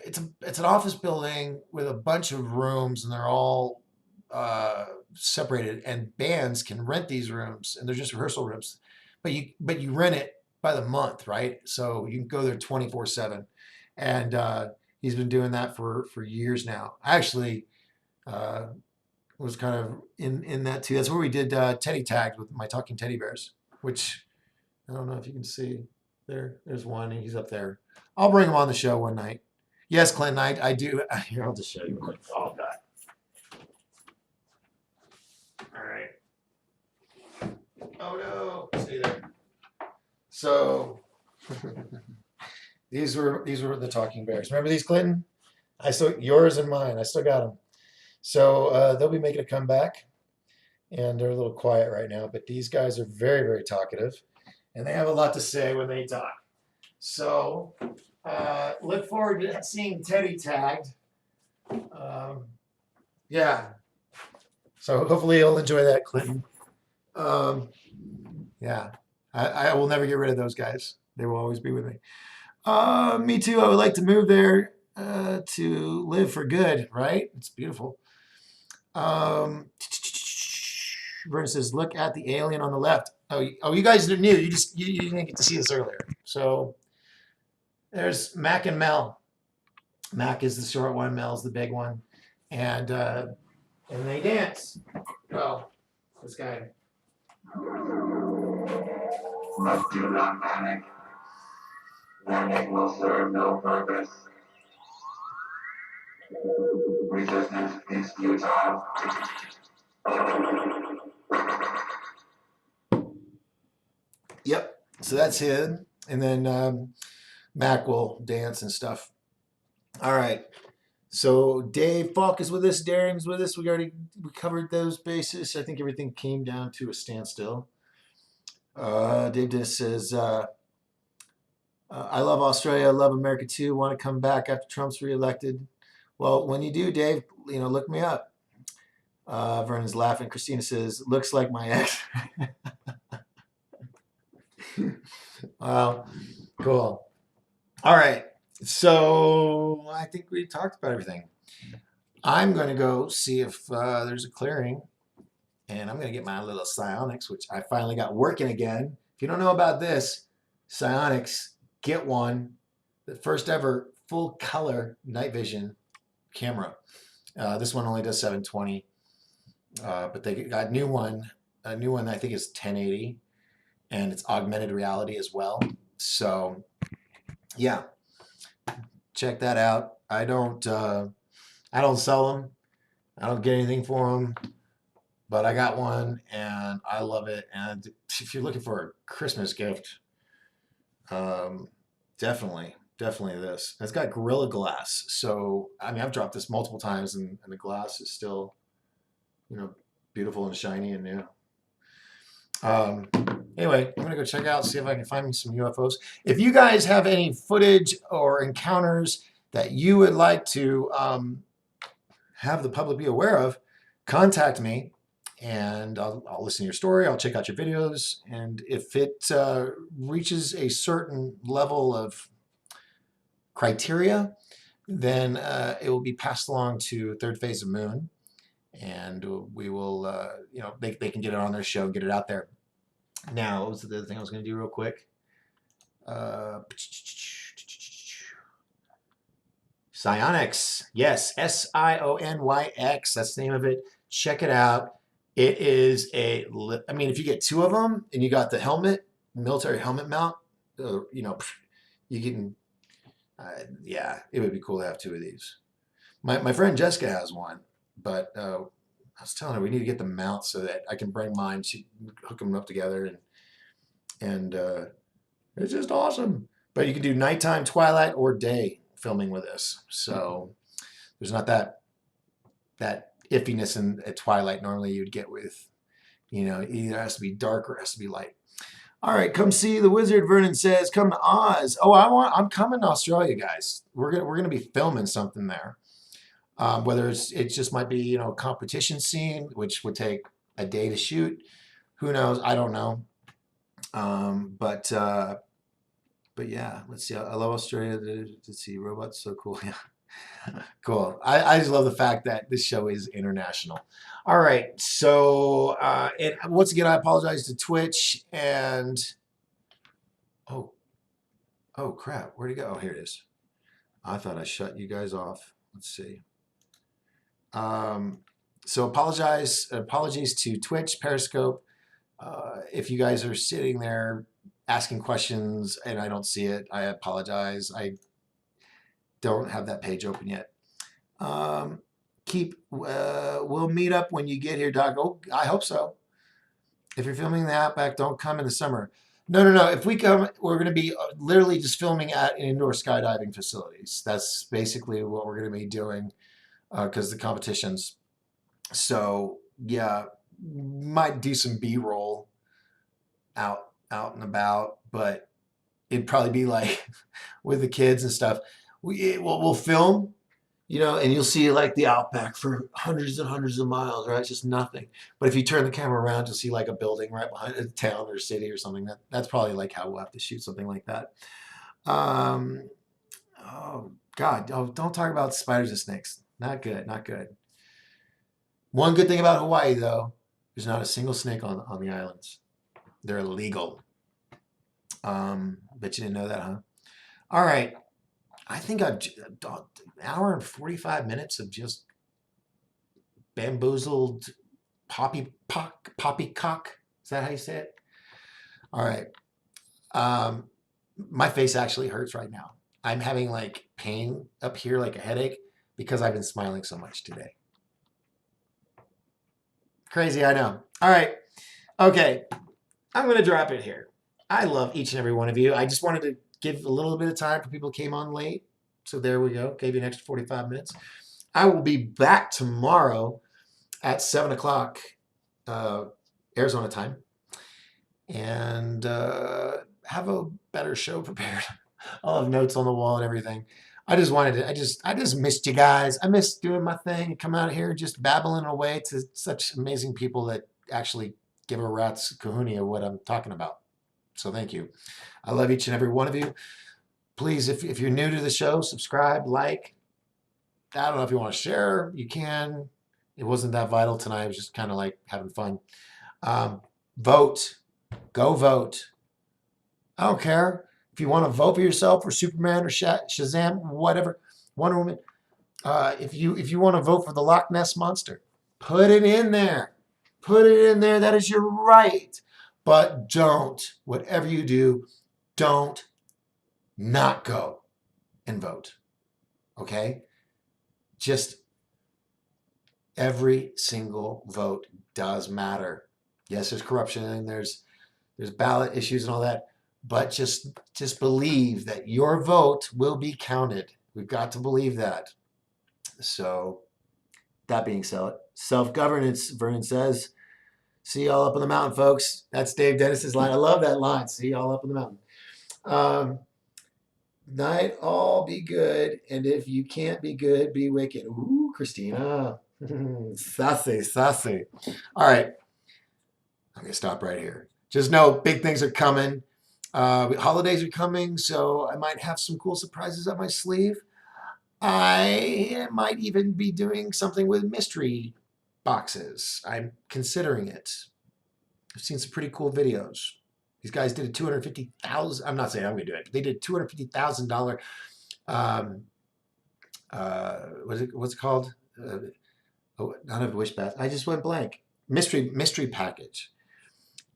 It's an office building with a bunch of rooms, and they're all separated, and bands can rent these rooms, and they're just rehearsal rooms, but you rent it by the month, right? So you can go there 24/7, and he's been doing that for years now. I actually was kind of in that too. That's where we did Teddy Tagged with my talking teddy bears, which I don't know if you can see there. There's one, and he's up there. I'll bring him on the show one night. Yes, Clinton, I do. Here, I'll just show you. Oh, God. All right. Oh, no. See there. So, these were the talking bears. Remember these, Clinton? Yours and mine. I still got them. So, they'll be making a comeback, and they're a little quiet right now, but these guys are very, very talkative, and they have a lot to say when they talk. So, look forward to seeing Teddy Tagged. Yeah. So hopefully you'll enjoy that, Clinton. Yeah. I will never get rid of those guys. They will always be with me. Me too. I would like to move there to live for good, right? It's beautiful. Vernon says, look at the alien on the left. Oh, you guys are new. You didn't get to see this earlier. So there's Mac and Mel. Mac is the short one, Mel's the big one. And they dance. Well, this guy.
But do not panic. Panic will serve no purpose. Resistance is futile.
Yep. So that's him. And then Mac will dance and stuff. All right. So Dave Falk is with us. Darren's with us. We covered those bases. I think everything came down to a standstill. Dave just says, I love Australia. I love America too. Want to come back after Trump's reelected. Well, when you do, Dave, look me up. Vernon's laughing. Christina says, looks like my ex. Wow. Cool. All right. So I think we talked about everything. I'm going to go see if there's a clearing, and I'm going to get my little psionics, which I finally got working again. If you don't know about this, psionics, get one. The first ever full color night vision camera. This one only does 720, but they got a new one I think is 1080, and it's augmented reality as well. So yeah, check that out. I don't sell them. I don't get anything for them, but I got one and I love it. And if you're looking for a Christmas gift, definitely this. It's got Gorilla Glass. So, I mean, I've dropped this multiple times and the glass is still, you know, beautiful and shiny and new. Anyway, I'm gonna go check out, see if I can find me some UFOs. If you guys have any footage or encounters that you would like to have the public be aware of, contact me and I'll listen to your story. I'll check out your videos. And if it reaches a certain level of criteria, then it will be passed along to Third Phase of Moon. And we will, you know, they can get it on their show and get it out there. Now, what was the other thing I was going to do real quick? Psionics. Yes, SIONYX. That's the name of it. Check it out. It is I mean, if you get two of them and you got the helmet, military helmet mount, you know, you can, yeah, it would be cool to have two of these. My friend Jessica has one, but I was telling her we need to get the mount so that I can bring mine. She hook them up together and it's just awesome. But you can do nighttime, twilight, or day filming with this. So there's not that iffiness at twilight normally you'd get with, you know, either has to be dark or it has to be light. All right, come see the wizard. Vernon says, come to Oz. Oh, I'm coming to Australia, guys. We're gonna be filming something there. Whether it just might be, you know, a competition scene, which would take a day to shoot. Who knows? I don't know. But yeah, let's see. I love Australia. Let's see, robots, so cool. Yeah, cool. I just love the fact that this show is international. All right, so and once again, I apologize to Twitch and oh crap, where'd it go? Oh, here it is. I thought I shut you guys off. Let's see. So apologies to Twitch, Periscope. If you guys are sitting there asking questions and I don't see it, I apologize. I don't have that page open yet. We'll meet up when you get here, Doc. Oh, I hope so. If you're filming the Outback, don't come in the summer. No. If we come, we're going to be literally just filming at indoor skydiving facilities. That's basically what we're going to be doing because the competitions. So yeah, might do some B-roll out and about, but it'd probably be like with the kids and stuff. We'll film, you know, and you'll see like the Outback for hundreds and hundreds of miles, right? It's just nothing. But if you turn the camera around, you'll see like a building right behind a town or city or something. That's probably like how we'll have to shoot something like that. Oh God, don't talk about spiders and snakes. Not good, not good. One good thing about Hawaii, though, there's not a single snake on the islands. They're illegal. Bet you didn't know that, huh? All right. I think I've an hour and 45 minutes of just bamboozled poppycock. Is that how you say it? All right. My face actually hurts right now. I'm having like pain up here, like a headache, because I've been smiling so much today. Crazy, I know. All right. Okay. I'm going to drop it here. I love each and every one of you. I just wanted to give a little bit of time for people who came on late. So there we go. Gave you an extra 45 minutes. I will be back tomorrow at 7 o'clock Arizona time. And have a better show prepared. I'll have notes on the wall and everything. I just missed you guys. I missed doing my thing, come out here just babbling away to such amazing people that actually give a rat's kahuna of what I'm talking about. So thank you. I love each and every one of you. Please, if you're new to the show, subscribe, like. I don't know if you want to share, you can. It wasn't that vital tonight. It was just kind of like having fun. Vote. Go vote. I don't care. If you want to vote for yourself or Superman or Shazam, whatever, Wonder Woman. If you want to vote for the Loch Ness Monster, put it in there. Put it in there. That is your right. But don't, whatever you do, don't not go and vote. Okay? Just Every single vote does matter. Yes, there's corruption and there's ballot issues and all that, but just believe that your vote will be counted. We've got to believe that. So that being said, self-governance, Vernon says, see y'all up on the mountain, folks. That's Dave Dennis's line. I love that line. See y'all up on the mountain. Night all be good, and if you can't be good, be wicked. Ooh, Christina. Sassy, sassy. All right. I'm going to stop right here. Just know big things are coming. Holidays are coming, so I might have some cool surprises up my sleeve. I might even be doing something with mystery boxes. I'm considering it. I've seen some pretty cool videos. These guys did a $250,000. I'm not saying I'm going to do it, but they did $250,000. What's it called? Not a wish basket. I just went blank. Mystery package.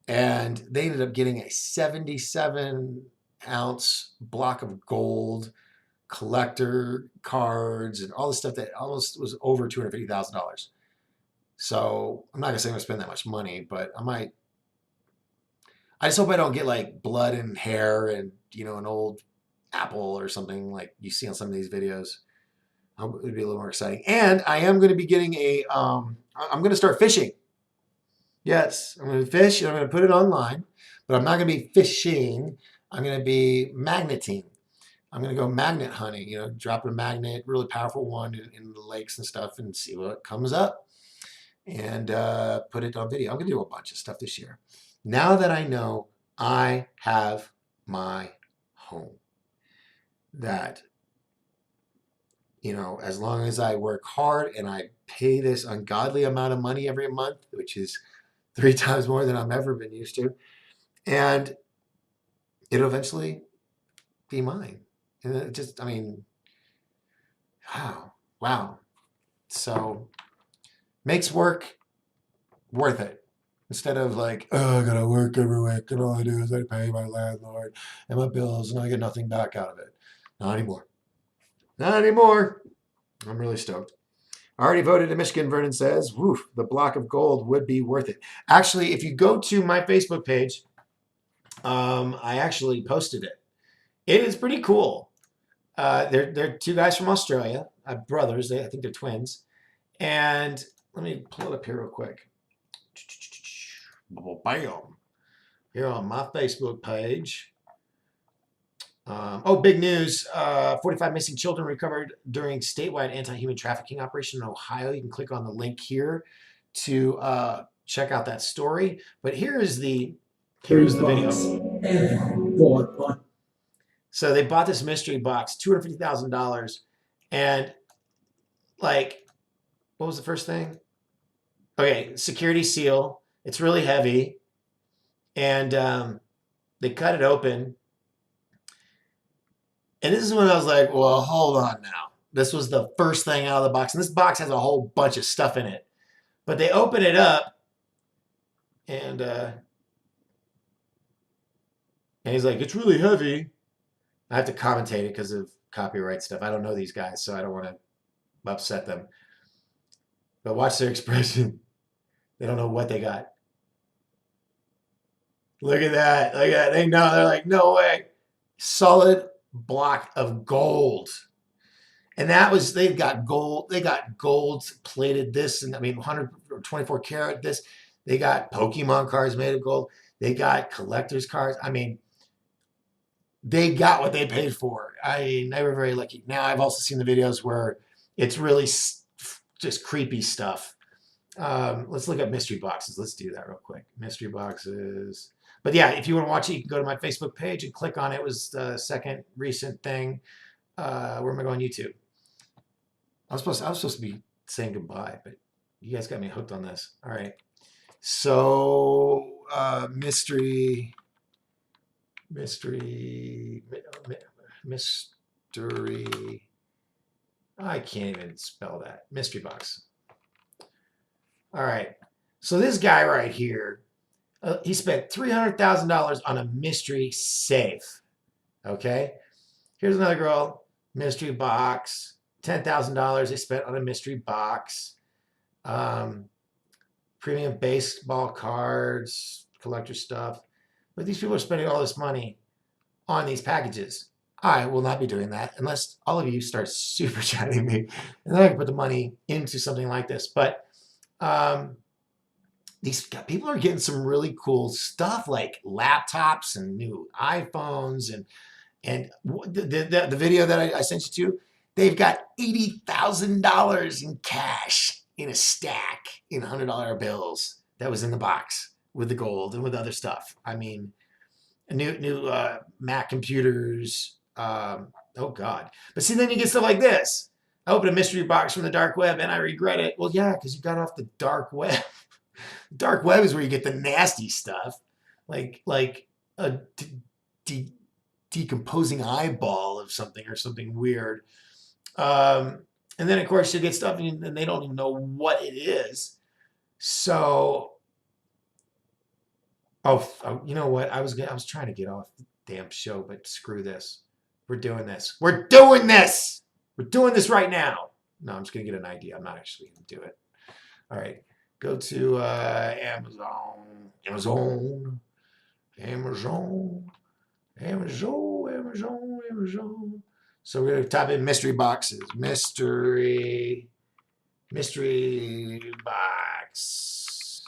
And they ended up getting a 77-ounce block of gold, collector cards, and all the stuff that almost was over $250,000. So I'm not gonna say I'm gonna spend that much money, but I might. I just hope I don't get like blood and hair and an old apple or something like you see on some of these videos. It would be a little more exciting. And I am going to be getting I'm going to start fishing. Yes, I'm going to fish and I'm going to put it online, but I'm not going to be fishing. I'm going to be magneting. I'm going to go magnet hunting, dropping a magnet, really powerful one in the lakes and stuff and see what comes up and put it on video. I'm going to do a bunch of stuff this year. Now that I know I have my home, that, as long as I work hard and I pay this ungodly amount of money every month, which is 3 times more than I've ever been used to, and it'll eventually be mine. And it just, wow. So makes work worth it. Instead of like, oh, I gotta work every week and all I do is I pay my landlord and my bills and I get nothing back out of it. Not anymore. Not anymore. I'm really stoked. I already voted in Michigan, Vernon says. Woof, the block of gold would be worth it. Actually, if you go to my Facebook page, I actually posted it. It is pretty cool. They're 2 guys from Australia, brothers. I think they're twins. And let me pull it up here real quick. Bam. Here on my Facebook page. Big news. 45 missing children recovered during statewide anti-human trafficking operation in Ohio. You can click on the link here to check out that story. But here's the video. So they bought this mystery box, $250,000. And like, what was the first thing? Okay, security seal. It's really heavy. And they cut it open. And this is when I was like, well, hold on now. This was the first thing out of the box. And this box has a whole bunch of stuff in it. But they open it up. And he's like, it's really heavy. I have to commentate it because of copyright stuff. I don't know these guys, so I don't want to upset them. But watch their expression. They don't know what they got. Look at that. Look at that. They know. They're like, no way. Solid block of gold. And that was, they've got gold. They got gold plated this. And 124 karat this. They got Pokemon cards made of gold. They got collector's cards. They got what they paid for. They were very lucky. Now, I've also seen the videos where it's really just creepy stuff. Let's look at mystery boxes. Let's do that real quick. Mystery boxes. But yeah, if you want to watch it, you can go to my Facebook page and click on it. It was the second recent thing. Where am I going? YouTube. I was supposed to be saying goodbye, but you guys got me hooked on this. All right. So mystery. I can't even spell that. Mystery box. All right. So this guy right here, he spent $300,000 on a mystery safe. Okay. Here's another girl. Mystery box. $10,000 they spent on a mystery box. premium baseball cards, collector stuff. But these people are spending all this money on these packages. I will not be doing that unless all of you start super chatting me, and then I can put the money into something like this. But these people are getting some really cool stuff like laptops and new iPhones and the video that I sent you to, they've got $80,000 in cash in a stack in $100 bills that was in the box with the gold and with other stuff. I mean, new Mac computers. Oh God! But see, then you get stuff like this. I opened a mystery box from the dark web and I regret it. Well, yeah, because you got off the dark web. Dark web is where you get the nasty stuff, like a decomposing eyeball of something or something weird. And then of course you get stuff and they don't even know what it is. So, you know what? I was trying to get off the damn show, but screw this. We're doing this. We're doing this. We're doing this right now. No, I'm just gonna get an idea. I'm not actually gonna do it. All right, go to Amazon. So we're gonna type in mystery boxes. Mystery box.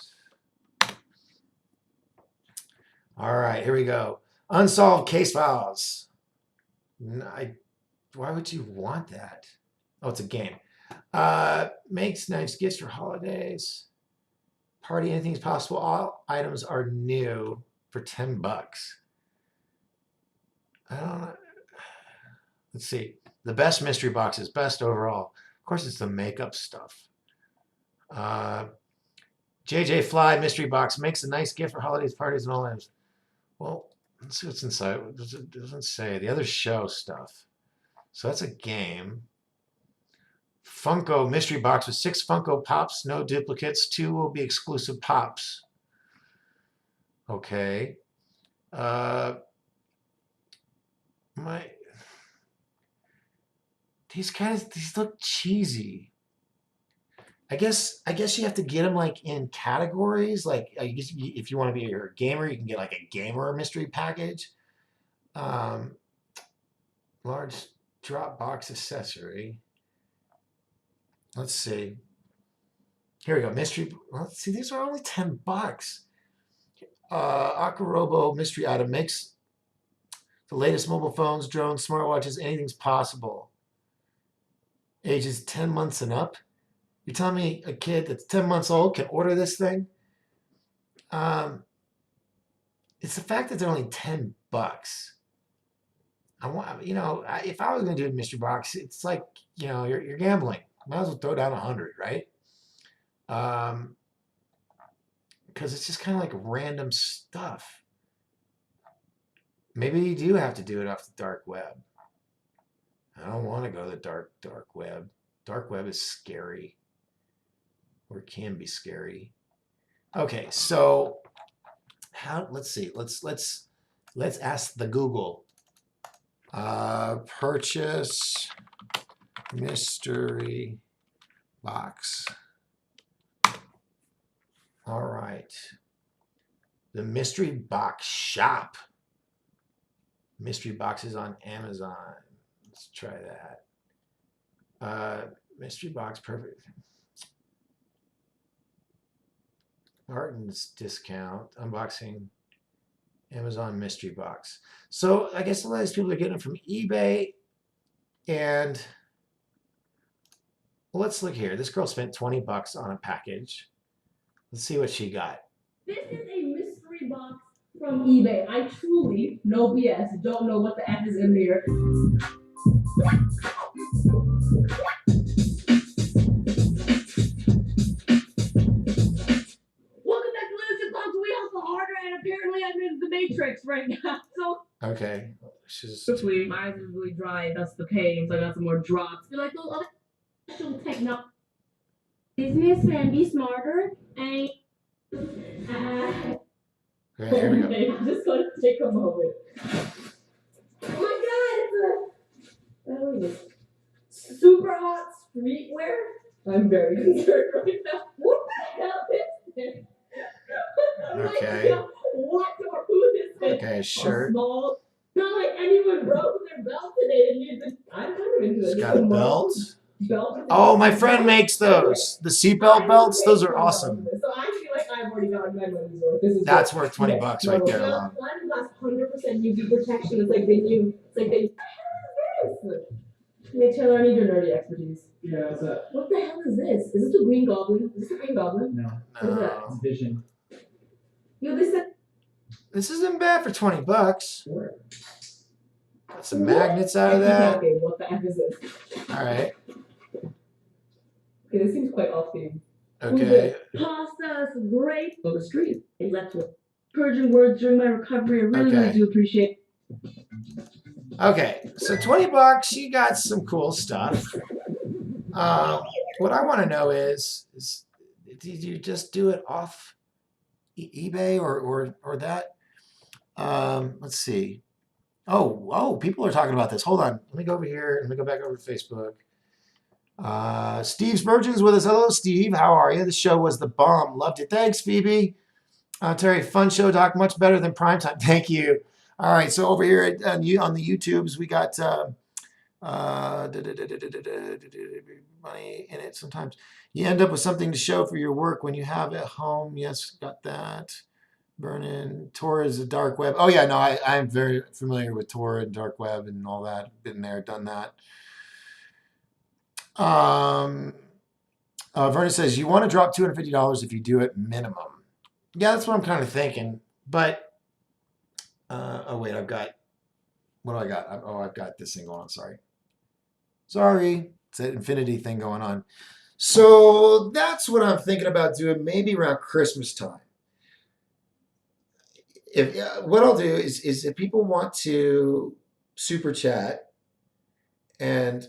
All right, here we go. Unsolved case files. Why would you want that? Oh, it's a game. Makes nice gifts for holidays. Party, anything's possible. All items are new for $10. I don't know. Let's see. The best mystery boxes, best overall. Of course, it's the makeup stuff. JJ Fly mystery box makes a nice gift for holidays, parties, and all that. Well, let's see what's inside. It doesn't say. The other show stuff. So that's a game. Funko mystery box with 6 Funko Pops, no duplicates. 2 will be exclusive Pops. Okay. These look cheesy. I guess you have to get them like in categories. Like I guess if you want to be a gamer, you can get like a gamer mystery package. Large drop box accessory. Let's see. Here we go. Mystery. Let's see. These are only $10. Akarobo mystery item makes the latest mobile phones, drones, smartwatches, anything's possible. Ages 10 months and up. You're telling me a kid that's 10 months old can order this thing? It's the fact that they're only $10. I want, if I was going to do a mystery box, it's like, you're gambling. Might as well throw down 100, right? Because it's just kind of like random stuff. Maybe you do have to do it off the dark web. I don't want to go to the dark web. Dark web is scary, or it can be scary. Okay, so let's see. Let's ask the Google. Purchase mystery box. All right. The mystery box shop. Mystery boxes on Amazon. Let's try that. Mystery box, perfect. Martin's discount, unboxing, Amazon mystery box. So I guess a lot of these people are getting it from eBay. And let's look here. This girl spent $20 on a package. Let's see what she got.
This is a mystery box from eBay. I truly, no BS, don't know what the F is in there. Welcome back to Leadership Talks. We hustle harder, and apparently I'm in the Matrix right now. So
okay, she's
my eyes are really dry. That's the pain. So I got some more drops. Feel like those other special technology. Business and be smarter. And
okay, here we go.
okay, I'm just gonna take a moment. Oh my god, it's a super hot streetwear. I'm very concerned right now. What the hell is this? I'm like,
Okay.
yeah, what or who is this?
Okay,
A
shirt.
small. Not like anyone broke their belt today and used it. I'm kind of into
It's
this.
got a belt.
Belt.
Oh, my friend makes those. The seatbelt belts. Those are awesome.
So I feel like I've already gotten my money's worth. This is
That's
good.
worth $20 right there alone.
Glass 100% UV protection. It's like they knew. It's like they. Hey Taylor, I need your nerdy expertise.
Yeah, what's that?
What the hell is this? Is this the Green Goblin? Is this the Green Goblin?
No,
What is that?
it's Vision.
Yo, this is.
This isn't bad for $20.
Sure.
Got some magnets out of that.
Okay, what the F is this?
All right.
Okay, this seems quite off theme.
Okay.
Pasta, some great on the street. And left with encouraging words during my recovery. I really do appreciate.
Okay. So $20, you got some cool stuff. What I want to know is did you just do it off eBay or that? Let's see. Oh, people are talking about this. Hold on. Let me go over here. Let me go back over to Facebook. Steve Spurgeon's with us. Hello, Steve. How are you? The show was the bomb. Loved it. Thanks, Phoebe. Terry, fun show, Doc. Much better than primetime. Thank you. All right. So over here on the YouTubes, we got money in it. Sometimes you end up with something to show for your work when you have it home. Yes, got that. Burn-in. Tor is a dark web. Oh, yeah. No, I'm very familiar with Tor and dark web and all that. Been there, done that. Vernon says, you want to drop $250 if you do it minimum. Yeah, that's what I'm kind of thinking. But, oh, wait, what do I got? I've got this thing going on. Sorry. It's that infinity thing going on. So that's what I'm thinking about doing maybe around Christmas time. What I'll do is if people want to super chat, and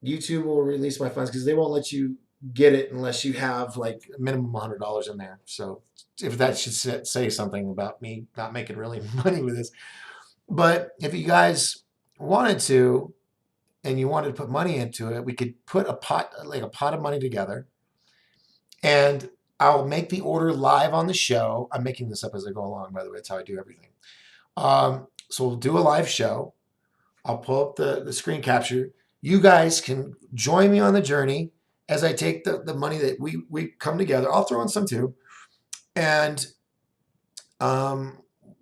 YouTube will release my funds because they won't let you get it unless you have like a minimum $100 in there. So if that should say something about me not making really money with this. But if you guys wanted to and you wanted to put money into it, we could put a pot of money together, and I'll make the order live on the show. I'm making this up as I go along, by the way. That's how I do everything. So we'll do a live show. I'll pull up the screen capture. You guys can join me on the journey as I take the money that we come together. I'll throw in some too. And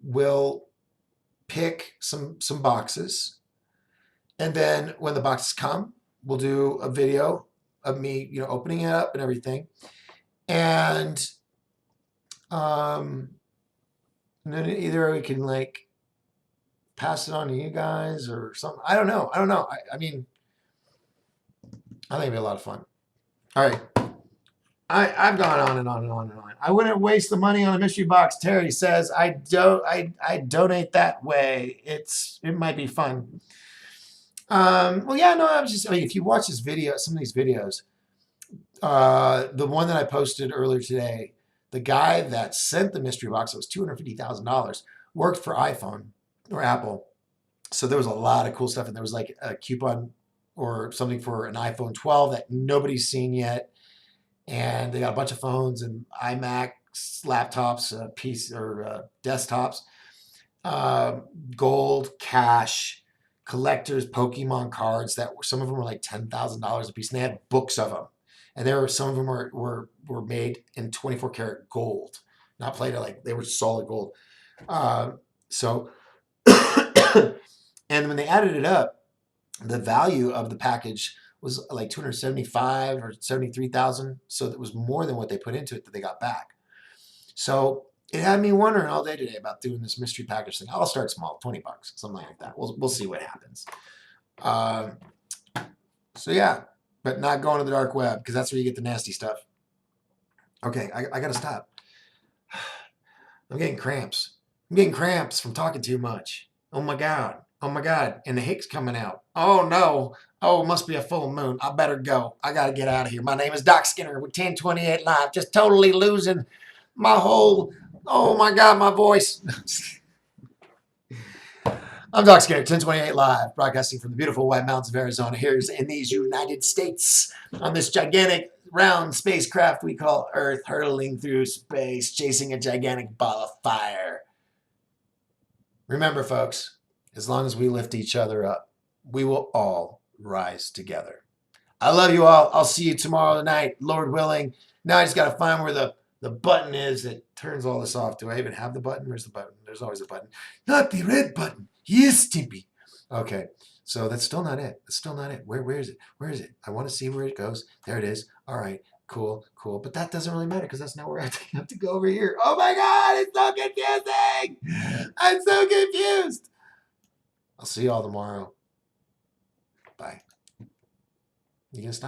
we'll pick some boxes. And then when the boxes come, we'll do a video of me, opening it up and everything. And then either we can pass it on to you guys or something. I don't know. I mean, I think it'd be a lot of fun. All right. I've gone on and on and on and on. I wouldn't waste the money on a mystery box. Terry says I donate that way. It might be fun. Well, yeah, no, if you watch this video, some of these videos, the one that I posted earlier today, the guy that sent the mystery box, it was $250,000, worked for iPhone or Apple. So there was a lot of cool stuff. And there was like a coupon or something for an iPhone 12 that nobody's seen yet. And they got a bunch of phones and iMacs, laptops, PC or desktops, gold, cash, collectors, Pokemon cards that some of them were like $10,000 a piece. And they had books of them. And some of them were made in 24 karat gold, not plated, they were solid gold. And when they added it up, the value of the package was like $275,000 or $73,000. So it was more than what they put into it that they got back. So it had me wondering all day today about doing this mystery package thing. I'll start small, $20, something like that. We'll see what happens. So yeah, but not going to the dark web because that's where you get the nasty stuff. Okay, I got to stop. I'm getting cramps. I'm getting cramps from talking too much. Oh my God. And the hick's coming out. Oh no. Oh, it must be a full moon. I better go. I got to get out of here. My name is Doc Skinner with 1028 Live. Just totally losing my whole, oh my God, my voice. I'm Doc Skinner, 1028 Live, broadcasting from the beautiful White Mountains of Arizona here in these United States on this gigantic round spacecraft we call Earth hurtling through space, chasing a gigantic ball of fire. Remember, folks, as long as we lift each other up, we will all rise together. I love you all. I'll see you tomorrow night, Lord willing. Now I just got to find where the button is that turns all this off. Do I even have the button? Where's the button? There's always a button. Not the red button. Yes, Stimpy. Okay, so that's still not it. That's still not it. Where is it? Where is it? I want to see where it goes. There it is. All right, cool. But that doesn't really matter because that's not where I have to go over here. Oh my God, it's so confusing. I'm so confused. I'll see you all tomorrow. Bye. You gonna stop?